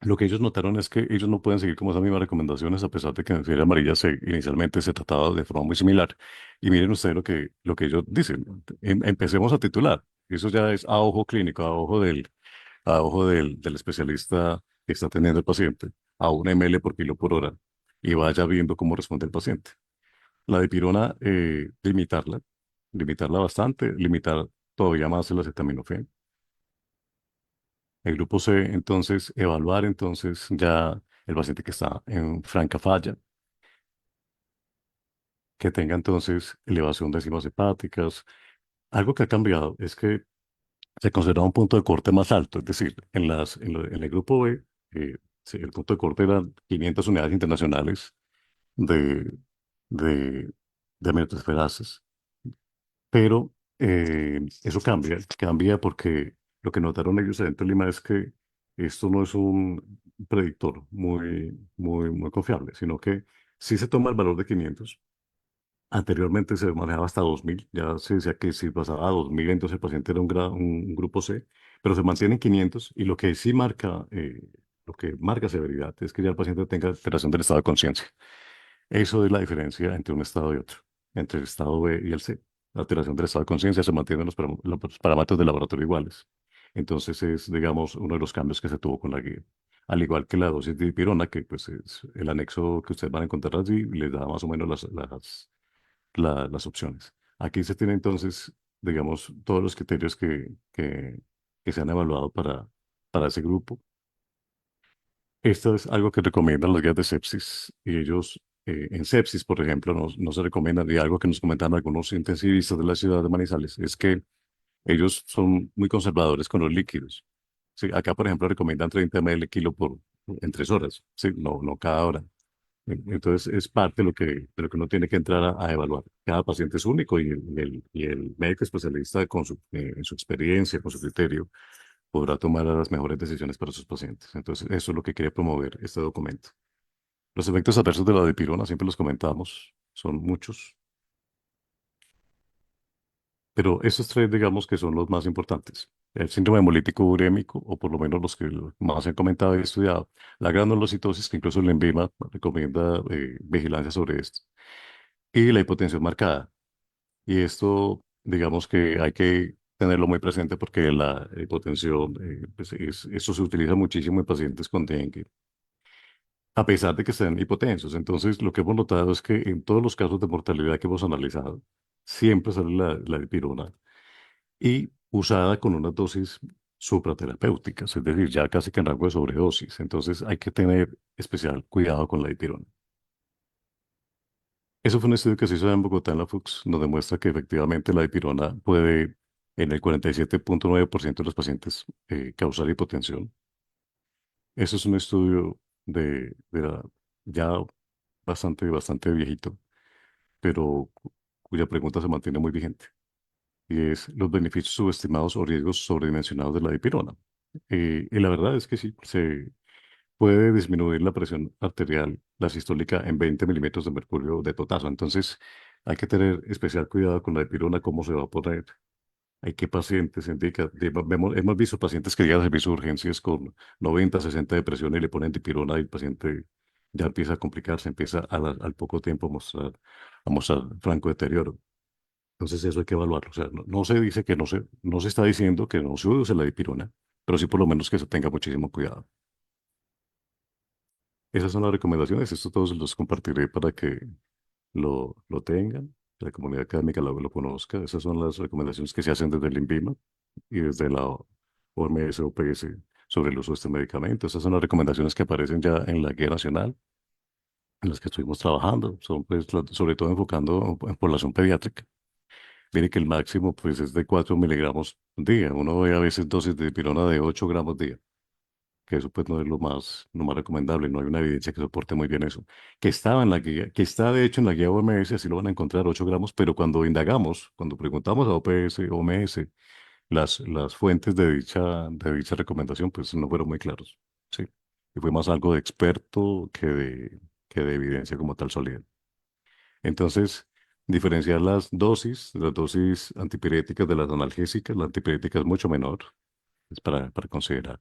Lo que ellos notaron es que ellos no pueden seguir como esas mismas recomendaciones a pesar de que en fiebre amarilla inicialmente se trataba de forma muy similar. Y miren ustedes lo que ellos dicen. Empecemos a titular. Eso ya es a ojo clínico, a ojo del especialista que está teniendo el paciente, a 1 ml por kilo por hora, y vaya viendo cómo responde el paciente. La dipirona, limitarla bastante, limitar todavía más el acetaminofén. El grupo C, entonces, evaluar entonces ya el paciente que está en franca falla, que tenga entonces elevación de enzimas hepáticas. Algo que ha cambiado es que se considera un punto de corte más alto, es decir, en el grupo B, sí, el punto de corte eran 500 unidades internacionales de, de, de aminotransferases, pero eso cambia porque lo que notaron ellos adentro de Lima es que esto no es un predictor muy, muy, muy confiable, sino que si se toma el valor de 500. Anteriormente se manejaba hasta 2000, ya se decía que si pasaba a 2000, entonces el paciente era un grupo C, pero se mantiene en 500 y lo que marca severidad es que ya el paciente tenga alteración del estado de conciencia. Eso es la diferencia entre un estado y otro, entre el estado B y el C. La alteración del estado de conciencia se mantienen los parámetros del laboratorio iguales. Entonces es, digamos, uno de los cambios que se tuvo con la guía. Al igual que la dosis de dipirona, que pues es el anexo que ustedes van a encontrar allí, les da más o menos las opciones. Aquí se tienen entonces, digamos, todos los criterios que se han evaluado para ese grupo. Esto es algo que recomiendan los guías de sepsis y ellos en sepsis, por ejemplo, no se recomiendan, y algo que nos comentan algunos intensivistas de la ciudad de Manizales, es que ellos son muy conservadores con los líquidos. Sí, acá, por ejemplo, recomiendan 30 ml kilo en 3 horas, sí, no cada hora. Entonces, es parte de lo que uno tiene que entrar a evaluar. Cada paciente es único y el médico especialista en su experiencia, con su criterio, podrá tomar las mejores decisiones para sus pacientes. Entonces, eso es lo que quería promover este documento. Los efectos adversos de la dipirona, siempre los comentamos, son muchos, pero estos tres, digamos que son los más importantes. El síndrome hemolítico urémico, o por lo menos los que más se han comentado y estudiado, la granulocitosis, que incluso el ENVIMA recomienda vigilancia sobre esto, y la hipotensión marcada. Y esto, digamos que hay que tenerlo muy presente porque la hipotensión, pues esto se utiliza muchísimo en pacientes con dengue, a pesar de que sean hipotensos. Entonces, lo que hemos notado es que en todos los casos de mortalidad que hemos analizado, siempre sale la dipirona y usada con unas dosis supraterapéuticas, es decir, ya casi que en rango de sobredosis. Entonces, hay que tener especial cuidado con la dipirona. Eso fue un estudio que se hizo en Bogotá, en la FUX, nos demuestra que efectivamente la dipirona puede, en el 47.9% de los pacientes, causar hipotensión. Eso es un estudio ya bastante, bastante viejito, pero cuya pregunta se mantiene muy vigente. Y es los beneficios subestimados o riesgos sobredimensionados de la dipirona. Y la verdad es que sí, se puede disminuir la presión arterial, la sistólica, en 20 milímetros de mercurio de totazo. Entonces, hay que tener especial cuidado con la dipirona, cómo se va a poner. Hay que pacientes indica, hemos visto pacientes que llegan al servicio de urgencias con 90, 60 de presión y le ponen dipirona y el paciente ya empieza a complicarse, empieza al poco tiempo a mostrar franco deterioro. Entonces eso hay que evaluarlo. O sea, no se dice que no se está diciendo que no se use la dipirona, pero sí por lo menos que se tenga muchísimo cuidado. Esas son las recomendaciones. Esto todos los compartiré para que lo tengan, que la comunidad académica lo conozca. Esas son las recomendaciones que se hacen desde el INVIMA y desde la OMS o OPS sobre el uso de este medicamento. Esas son las recomendaciones que aparecen ya en la guía nacional, en las que estuvimos trabajando. Son pues sobre todo enfocando en población pediátrica. Mire que el máximo pues es de 4 miligramos día. Uno ve a veces dosis de dipirona de 8 gramos día, que eso pues no es lo más recomendable, no hay una evidencia que soporte muy bien eso. Que estaba en la guía, que está de hecho en la guía OMS, así lo van a encontrar 8 gramos, pero cuando indagamos, cuando preguntamos a OPS, OMS, las fuentes de dicha recomendación pues no fueron muy claros, ¿sí? Y fue más algo de experto que de evidencia como tal sólida. Entonces, diferenciar las dosis antipiréticas de las analgésicas, la antipirética es mucho menor, es para considerar.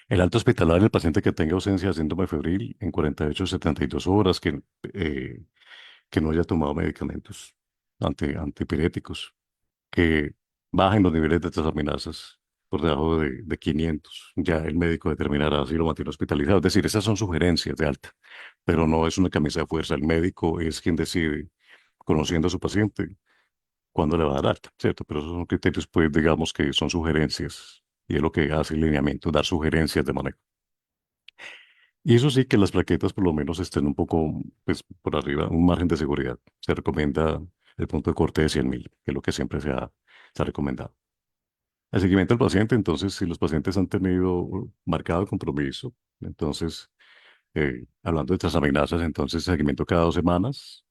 El alta hospitalaria, el paciente que tenga ausencia de síndrome febril en 48 a 72 horas, que no haya tomado medicamentos antipiréticos, que bajen los niveles de transaminasas por debajo de 500. Ya el médico determinará si lo mantiene hospitalizado. Es decir, esas son sugerencias de alta, pero no es una camisa de fuerza. El médico es quien decide, conociendo a su paciente, cuándo le va a dar alta, ¿cierto? Pero esos son criterios, pues, digamos que son sugerencias. Y es lo que hace el lineamiento, dar sugerencias de manejo. Y eso sí, que las plaquetas por lo menos estén un poco, pues, por arriba, un margen de seguridad. Se recomienda el punto de corte de 100.000, que es lo que siempre se ha recomendado. El seguimiento del paciente, entonces, si los pacientes han tenido marcado compromiso, entonces, hablando de transaminasas, entonces, seguimiento cada 2 semanas,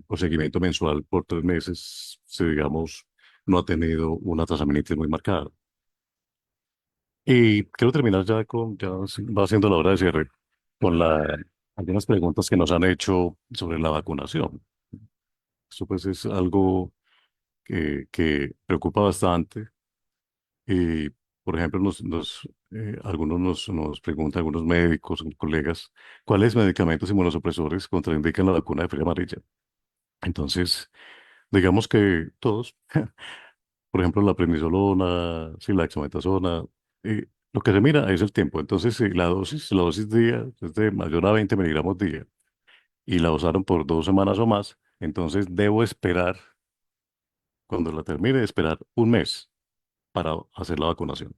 o seguimiento mensual por 3 meses, si, digamos, no ha tenido una transaminitis muy marcada. Y quiero terminar ya va siendo la hora de cierre, con algunas preguntas que nos han hecho sobre la vacunación. Esto pues es algo que preocupa bastante. Y, por ejemplo, algunos nos preguntan, algunos médicos, colegas, ¿cuáles medicamentos inmunosupresores contraindican la vacuna de fiebre amarilla? Entonces, digamos que todos, por ejemplo, la prednisolona, sí, la dexametasona, lo que se mira es el tiempo. Entonces, si la dosis día es de mayor a 20 miligramos día y la usaron por 2 semanas o más, entonces debo esperar, cuando la termine, esperar un mes para hacer la vacunación.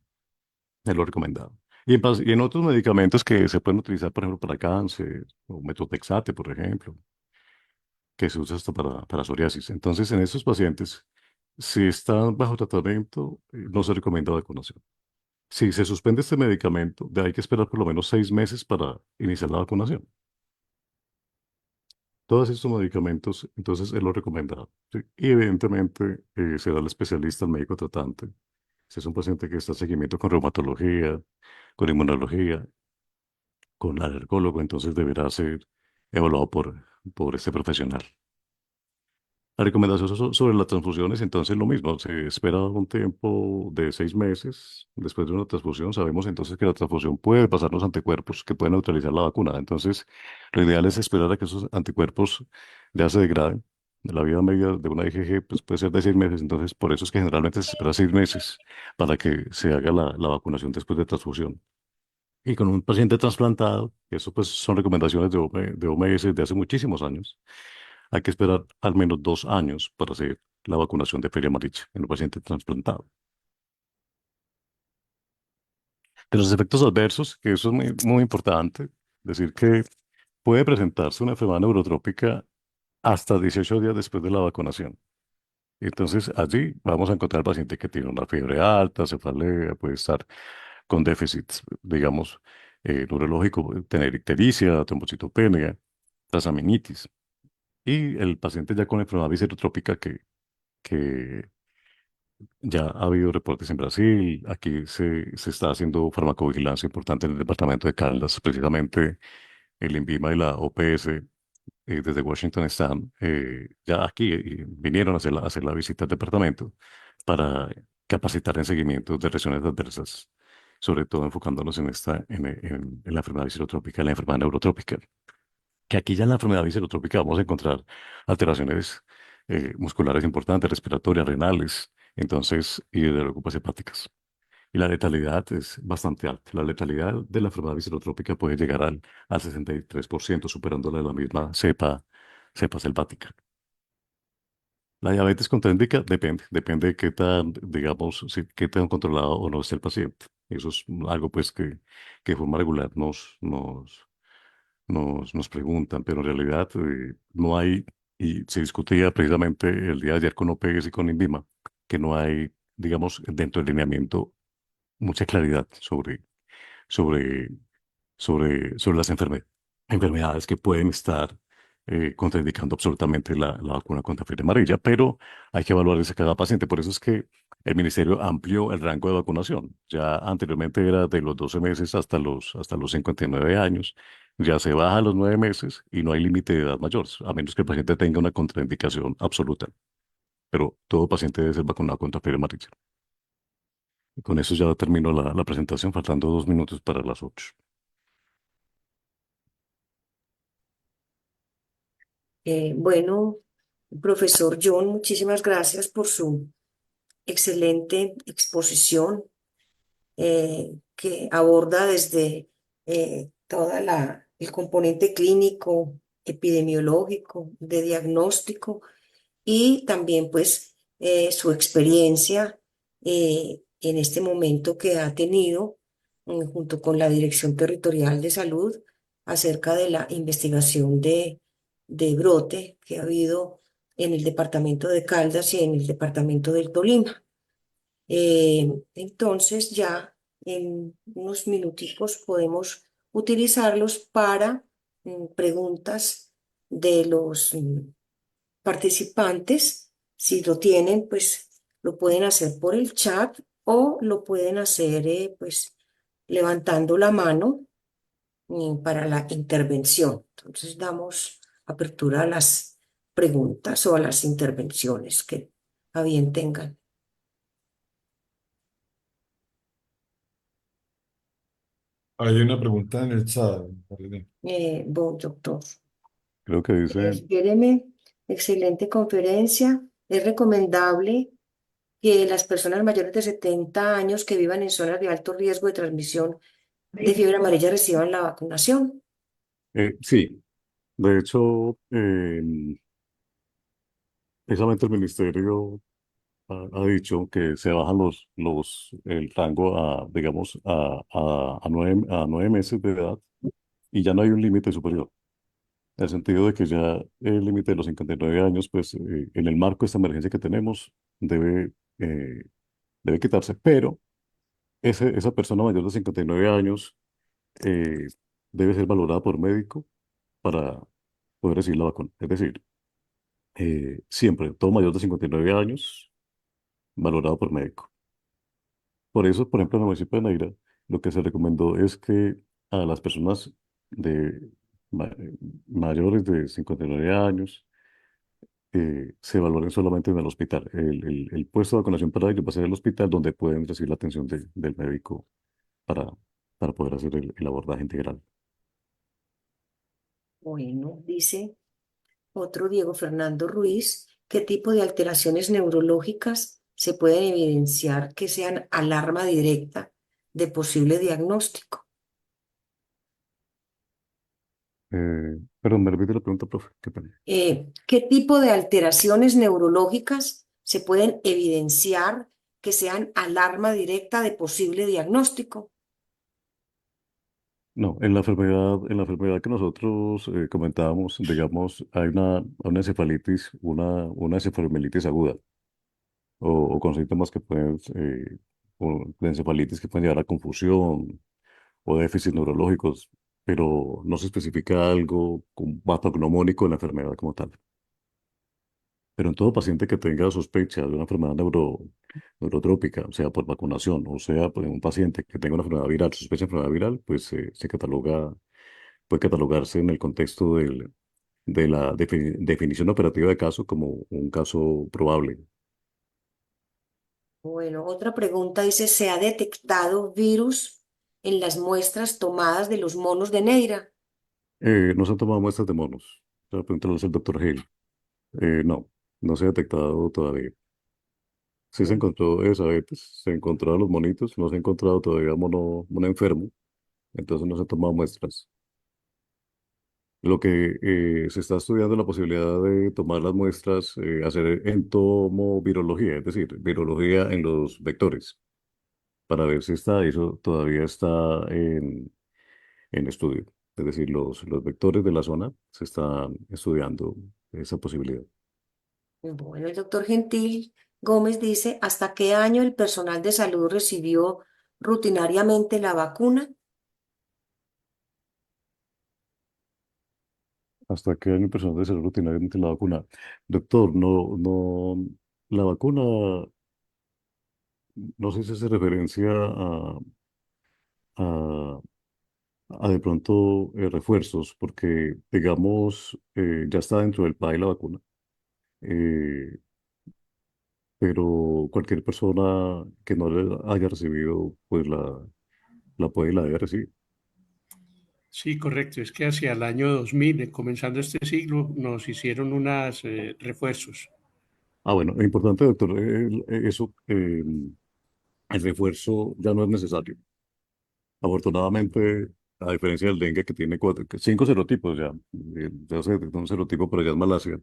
Es lo recomendado. Y en otros medicamentos que se pueden utilizar, por ejemplo, para cáncer, o metotrexate, por ejemplo, que se usa hasta para psoriasis. Entonces, en estos pacientes, si están bajo tratamiento, no se recomienda vacunación. Si se suspende este medicamento, hay que esperar por lo menos 6 meses para iniciar la vacunación. Todos estos medicamentos, entonces, es lo recomendado. ¿Sí? Y evidentemente, será el especialista, el médico tratante. Si es un paciente que está en seguimiento con reumatología, con inmunología, con alergólogo, entonces deberá ser evaluado por este profesional. La recomendación sobre las transfusiones, entonces lo mismo, se espera un tiempo de 6 meses después de una transfusión. Sabemos entonces que la transfusión puede pasarnos anticuerpos que pueden neutralizar la vacuna. Entonces, lo ideal es esperar a que esos anticuerpos ya se degraden. La vida media de una IgG pues, puede ser de 6 meses, entonces por eso es que generalmente se espera 6 meses para que se haga la vacunación después de transfusión. Y con un paciente trasplantado, eso pues son recomendaciones de OMS de hace muchísimos años, hay que esperar al menos 2 años para hacer la vacunación de feria amarilla en un paciente trasplantado. De los efectos adversos, que eso es muy, muy importante, decir que puede presentarse una enfermedad neurotrópica hasta 18 días después de la vacunación. Entonces, allí vamos a encontrar al paciente que tiene una fiebre alta, cefalea, puede estar con déficits, digamos, neurológico, tener ictericia, trombocitopenia, transaminitis. Y el paciente ya con enfermedad viscerotrópica que ya ha habido reportes en Brasil, aquí se está haciendo farmacovigilancia importante en el departamento de Caldas, precisamente el INVIMA y la OPS desde Washington están ya aquí vinieron a hacer la visita al departamento para capacitar en seguimiento de reacciones adversas, sobre todo enfocándonos en la enfermedad viscerotrópica, la enfermedad neurotrópica, que aquí ya en la enfermedad viscerotrópica vamos a encontrar alteraciones musculares importantes, respiratorias, renales, entonces, y de ocupas hepáticas. Y la letalidad es bastante alta. La letalidad de la enfermedad viscerotrópica puede llegar al 63%, superando la de la misma cepa selvática. La diabetes contraindicada depende de qué tan, digamos, qué tan controlado o no esté el paciente. Eso es algo pues que de forma regular nos preguntan, pero en realidad no hay, y se discutía precisamente el día de ayer con OPS y con INVIMA, que no hay, digamos, dentro del lineamiento mucha claridad sobre, sobre las enfermedades que pueden estar contraindicando absolutamente la vacuna contra fiebre amarilla, pero hay que evaluar ese cada paciente. Por eso es que el ministerio amplió el rango de vacunación. Ya anteriormente era de los 12 meses hasta los 59 años. Ya se baja a los 9 meses y no hay límite de edad mayor, a menos que el paciente tenga una contraindicación absoluta. Pero todo paciente debe ser vacunado contra fiebre amarilla. Con eso ya termino la presentación, faltando 2 minutos para las 8. Bueno, profesor John, muchísimas gracias por su excelente exposición que aborda desde toda el componente clínico, epidemiológico, de diagnóstico y también pues su experiencia en este momento que ha tenido junto con la Dirección Territorial de Salud acerca de la investigación de brote que ha habido en el departamento de Caldas y en el departamento del Tolima. Entonces ya en unos minuticos podemos utilizarlos para preguntas de los participantes. Si lo tienen, pues lo pueden hacer por el chat o lo pueden hacer pues levantando la mano para la intervención. Entonces damos apertura a las preguntas o a las intervenciones que a bien tengan. Hay una pregunta en el chat. Marilyn. Voy, doctor. Creo que dice, Espéreme, excelente conferencia. Es recomendable que las personas mayores de 70 años que vivan en zonas de alto riesgo de transmisión de fiebre amarilla reciban la vacunación. sí, de hecho, precisamente el ministerio ha dicho que se bajan el rango a, digamos, a 9 meses de edad y ya no hay un límite superior. En el sentido de que ya el límite de los 59 años, pues en el marco de esta emergencia que tenemos, eh, debe quitarse, pero esa persona mayor de 59 años eh, debe ser valorada por médico para poder recibir la vacuna. Es decir, siempre, todo mayor de 59 años, valorado por médico. Por eso, por ejemplo, en el municipio de Neira, lo que se recomendó es que a las personas de mayores de 59 años se valoren solamente en el hospital. El puesto de vacunación para ellos va a ser el hospital donde pueden recibir la atención del médico para, para poder hacer el abordaje integral. Bueno, dice otro Diego Fernando Ruiz, ¿qué tipo de alteraciones neurológicas se pueden evidenciar que sean alarma directa de posible diagnóstico? Perdón, me repite la pregunta, profe. Qué pena. ¿Qué tipo de alteraciones neurológicas se pueden evidenciar que sean alarma directa de posible diagnóstico? No, en la enfermedad que nosotros comentábamos, digamos, hay una encefalitis, una encefalomelitis aguda, o con síntomas que pueden, o de encefalitis que pueden llevar a confusión o déficits neurológicos, pero no se especifica algo patognomónico en la enfermedad como tal. Pero en todo paciente que tenga sospecha de una enfermedad neurotrópica, sea por vacunación o sea por un paciente que tenga una enfermedad viral, sospecha de enfermedad viral, pues se cataloga, puede catalogarse en el contexto de la definición operativa de caso como un caso probable. Bueno, otra pregunta dice, ¿se ha detectado virus en las muestras tomadas de los monos de Neira? No se han tomado muestras de monos. Pregúntale al doctor Hill. No, no se ha detectado todavía. Sí se Mm. encontró diabetes, se encontraron los monitos, no se ha encontrado todavía mono enfermo, entonces no se han tomado muestras. Lo que se está estudiando es la posibilidad de tomar las muestras, hacer entomovirología, es decir, virología en los vectores, para ver si eso todavía está en estudio. Es decir, los vectores de la zona se están estudiando esa posibilidad. Bueno, el doctor Gentil Gómez dice, ¿hasta qué año el personal de salud recibió rutinariamente la vacuna? ¿Hasta qué año personal de salud rutinariamente la vacuna? Doctor, la vacuna, no sé si hace referencia a, a de pronto refuerzos, porque digamos, ya está dentro del PAI la vacuna, eh, pero cualquier persona que no la haya recibido, pues la puede y la debe recibir. Sí, correcto. Es que hacia el año 2000, comenzando este siglo, nos hicieron unos refuerzos. Ah, bueno, es importante, doctor, eso, el refuerzo ya no es necesario. Afortunadamente, a diferencia del dengue que tiene cinco serotipos ya, ya se detectó un serotipo, pero ya es Malasia,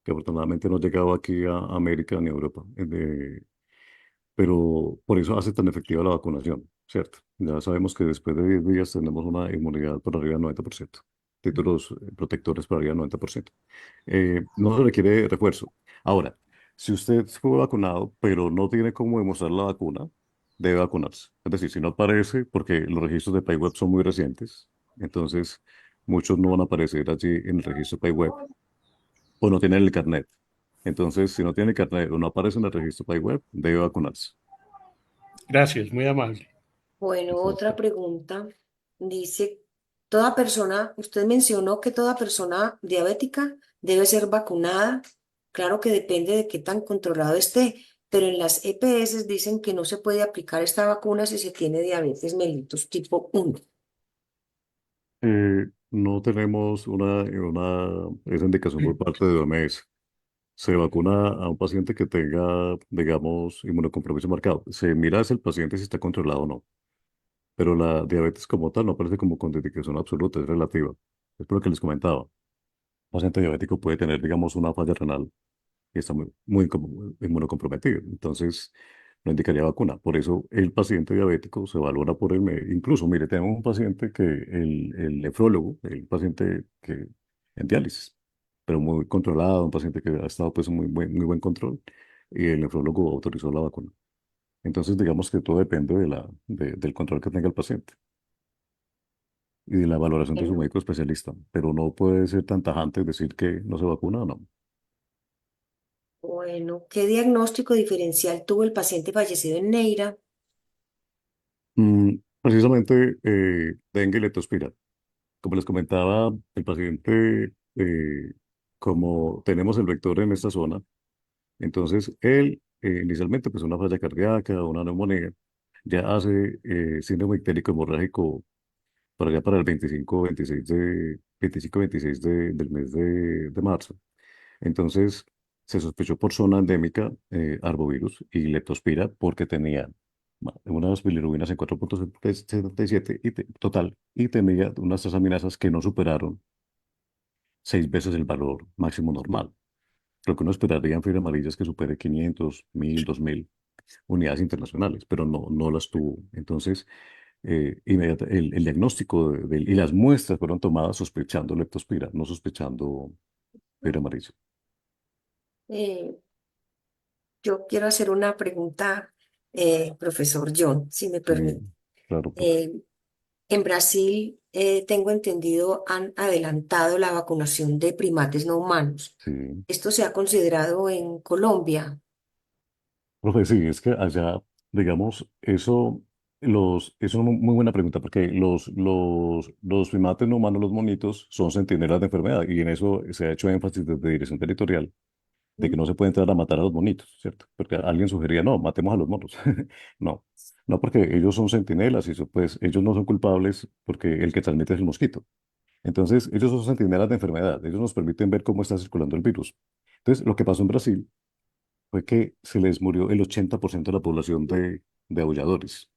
que afortunadamente no ha llegado aquí a América ni a Europa. Pero por eso hace tan efectiva la vacunación, ¿cierto? Ya sabemos que después de 10 días tenemos una inmunidad por arriba del 90%, títulos protectores por arriba del 90%. No se requiere refuerzo. Ahora, si usted fue vacunado, pero no tiene cómo demostrar la vacuna, debe vacunarse. Es decir, si no aparece, porque los registros de PayWeb son muy recientes, entonces muchos no van a aparecer allí en el registro PayWeb o no tienen el carnet. Entonces, si no tiene el carnet o no aparece en el registro PayWeb, debe vacunarse. Gracias, muy amable. Bueno, otra Exacto. pregunta. Dice, toda persona, usted mencionó que toda persona diabética debe ser vacunada. Claro que depende de qué tan controlado esté, pero en las EPS dicen que no se puede aplicar esta vacuna si se tiene diabetes mellitus tipo 1. No tenemos esa indicación por parte de OMS. Se vacuna a un paciente que tenga, digamos, inmunocompromiso marcado. Se mira si el paciente si está controlado o no. Pero la diabetes como tal no aparece como contraindicación absoluta, es relativa. Es por lo que les comentaba. Un paciente diabético puede tener, digamos, una falla renal y está muy inmunocomprometido. Entonces, no indicaría vacuna. Por eso, el paciente diabético se valora por el médico. Incluso, mire, tenemos un paciente que el nefrólogo, el paciente que en diálisis, pero muy controlado, un paciente que ha estado pues en muy buen control, y el nefrólogo autorizó la vacuna. Entonces, digamos que todo depende del control que tenga el paciente y de la valoración de su Bueno, médico especialista, pero no puede ser tan tajante decir que no se vacuna o no. bueno, ¿qué diagnóstico diferencial tuvo el paciente fallecido en Neira? Precisamente dengue y leptospira. Como les comentaba, el paciente, como tenemos el vector en esta zona, entonces él inicialmente pues una falla cardíaca, una neumonía, ya hace síndrome ictérico hemorrágico para allá para el 25-26 del mes de marzo. Entonces se sospechó por zona endémica arbovirus y leptospira porque tenía unas bilirubinas en 4,77 total y tenía unas transaminasas que no superaron 6 veces el valor máximo normal. Lo que uno esperaría en fiebre amarilla es que supere 500, 1000, 2000 unidades internacionales, pero no las tuvo. Entonces, el diagnóstico y las muestras fueron tomadas sospechando leptospira, no sospechando fiebre amarilla. Eh, yo quiero hacer una pregunta, profesor John, si me Sí, permite. claro, profe. Eh, en Brasil, tengo entendido, han adelantado la vacunación de primates no humanos. Sí. ¿Esto se ha considerado en Colombia? Profe, sí, es que allá, digamos, es una muy buena pregunta, porque los primates no humanos, los monitos, son centinelas de enfermedad, y en eso se ha hecho énfasis desde Dirección Territorial, de que no se puede entrar a matar a los monitos, ¿cierto? Porque alguien sugería, no, matemos a los monos. No, no porque ellos son centinelas, y eso, pues ellos no son culpables porque el que transmite es el mosquito. Entonces, ellos son centinelas de enfermedad, ellos nos permiten ver cómo está circulando el virus. Entonces, lo que pasó en Brasil fue que se les murió el 80% de la población de aulladores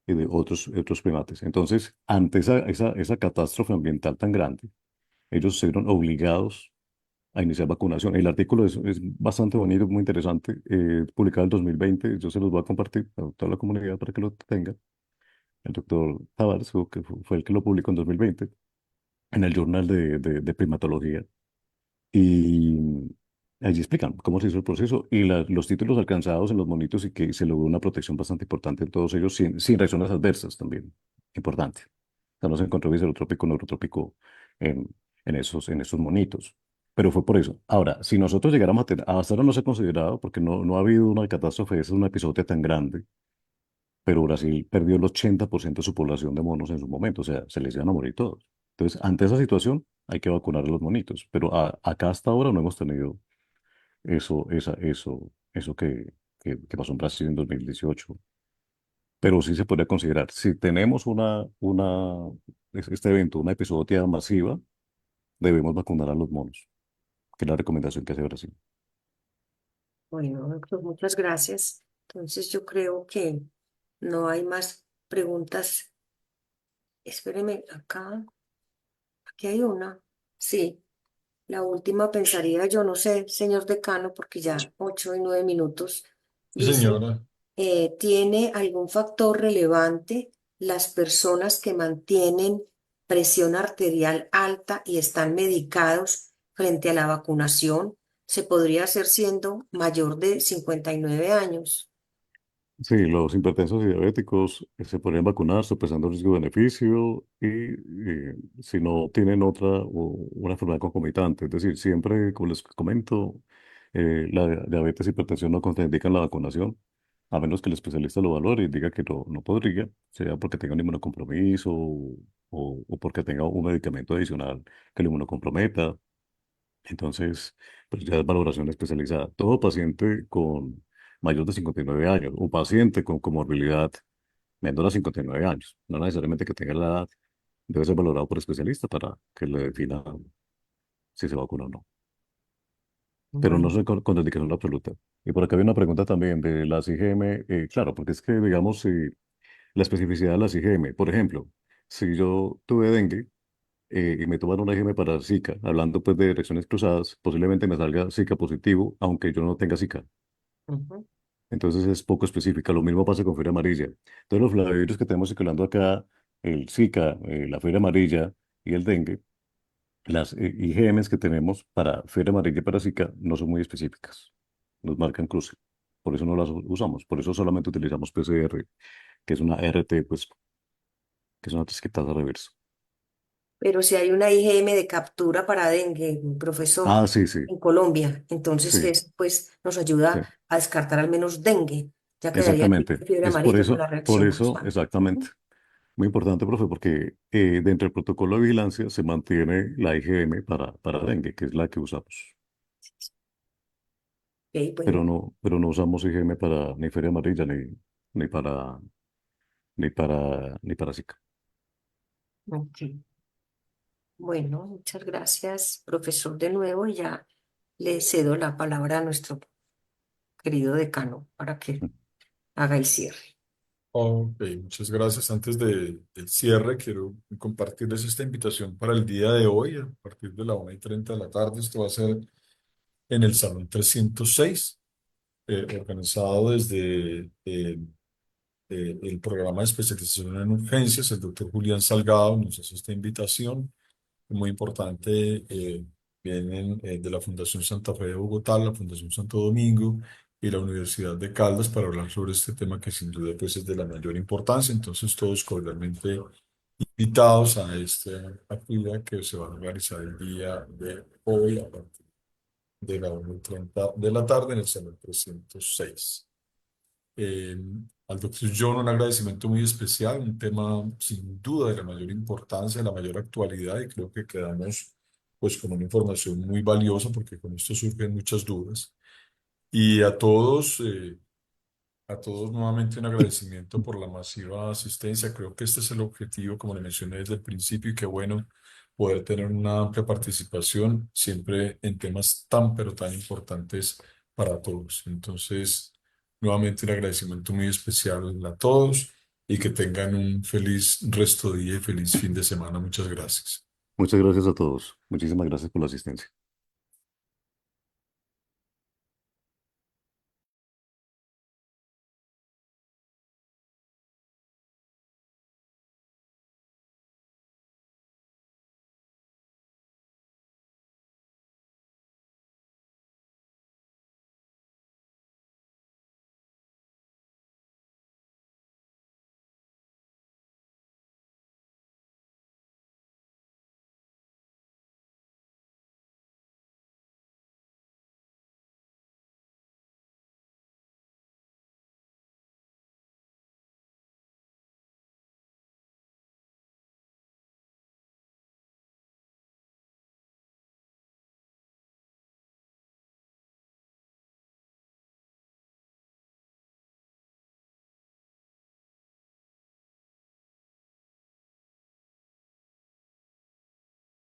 y de otros primates. Entonces, ante esa catástrofe ambiental tan grande, ellos se vieron obligados a iniciar vacunación. El artículo es bastante bonito, muy interesante, publicado en 2020. Yo se los voy a compartir a toda la comunidad para que lo tengan. El doctor Tavares fue el que lo publicó en 2020 en el Journal de Primatología. Y allí explican cómo se hizo el proceso y los títulos alcanzados en los monitos y que se logró una protección bastante importante en todos ellos sin reacciones adversas también. Importante. O sea, no se encontró viscerotrópico, neurotrópico en, en esos monitos. Pero fue por eso. Ahora, si nosotros llegáramos a tener, hasta ahora no se ha considerado, porque no ha habido una catástrofe, ese es un episodio tan grande, pero Brasil perdió el 80% de su población de monos en su momento, o sea, se les iban a morir todos. Entonces, ante esa situación, hay que vacunar a los monitos, pero acá hasta ahora no hemos tenido eso que pasó en Brasil en 2018. Pero sí se podría considerar, si tenemos este evento, una epizodia masiva, debemos vacunar a los monos, que es la recomendación que hace Brasil. Bueno, doctor, muchas gracias. Entonces yo creo que no hay más preguntas. Espéreme, aquí hay una. Sí, la última pensaría yo, no sé, señor decano, porque ya 8 y 9 minutos. Sí, Dice, señora. ¿tiene algún factor relevante las personas que mantienen presión arterial alta y están medicados frente a la vacunación? Se podría hacer siendo mayor de 59 años. Sí, los hipertensos y diabéticos se podrían vacunar sopesando riesgo-beneficio y si no tienen otra o una enfermedad concomitante. Es decir, siempre, como les comento, la diabetes y hipertensión no contraindican la vacunación, a menos que el especialista lo valore y diga que no podría, sea porque tenga un inmunocompromiso o porque tenga un medicamento adicional que lo inmunocomprometa. Entonces, pues ya es valoración especializada. Todo paciente con mayor de 59 años o paciente con comorbilidad menor a 59 años, no necesariamente que tenga la edad, debe ser valorado por especialista para que le defina si se vacuna o no. Pero no Bueno, soy contraindicación absoluta. Y por acá había una pregunta también de las IgM. Claro, porque es que, digamos, si la especificidad de las IgM, por ejemplo, si yo tuve dengue, y me toman una IgM para Zika, hablando pues de reacciones cruzadas, posiblemente me salga Zika positivo, aunque yo no tenga Zika. ujú. Entonces es poco específica. Lo mismo pasa con fiebre amarilla. Entonces los flavivirus que tenemos circulando acá, el Zika, la fiebre amarilla y el dengue, las IgMs que tenemos para fiebre amarilla y para Zika no son muy específicas. Nos marcan cruce. Por eso no las usamos. Por eso solamente utilizamos PCR, que es una RT, pues, que es una transcriptasa reversa. Pero si hay una IgM de captura para dengue, profesor, Ah, sí, sí, en Colombia, entonces sí, eso pues nos sí. ayuda a descartar al menos dengue. Ya quedaría Exactamente. fiebre Es amarilla con la por reacción eso, cruzada. exactamente. Ujú. Muy importante, profe, porque dentro del protocolo de vigilancia se mantiene la IgM para dengue, que es la que usamos. Ok, bueno, Pero no usamos IgM para ni feria amarilla ni para ni para Zika. ok. Bueno, muchas gracias, profesor, de nuevo, y ya le cedo la palabra a nuestro querido decano para que haga el cierre. Ok, muchas gracias. Antes del cierre, quiero compartirles esta invitación para el día de hoy, a partir de la 1:30 de la tarde. Esto va a ser en el Salón 306, organizado desde el programa de especialización en urgencias. El doctor Julián Salgado nos hace esta invitación muy importante. Vienen de la Fundación Santa Fe de Bogotá, la Fundación Santo Domingo y la Universidad de Caldas para hablar sobre este tema que sin duda pues, es de la mayor importancia. Entonces todos cordialmente invitados a esta actividad que se va a organizar el día de hoy a partir de la 1:30 de la tarde en el Salón 306. Eh, Al doctor John un agradecimiento muy especial, un tema sin duda de la mayor importancia, de la mayor actualidad, y creo que quedamos pues con una información muy valiosa porque con esto surgen muchas dudas. Y a todos nuevamente un agradecimiento por la masiva asistencia. Creo que este es el objetivo, como le mencioné desde el principio, y qué bueno poder tener una amplia participación siempre en temas tan, pero tan importantes para todos. Entonces, nuevamente un agradecimiento muy especial a todos y que tengan un feliz resto de día y feliz fin de semana. Muchas gracias. Muchas gracias a todos. Muchísimas gracias por la asistencia.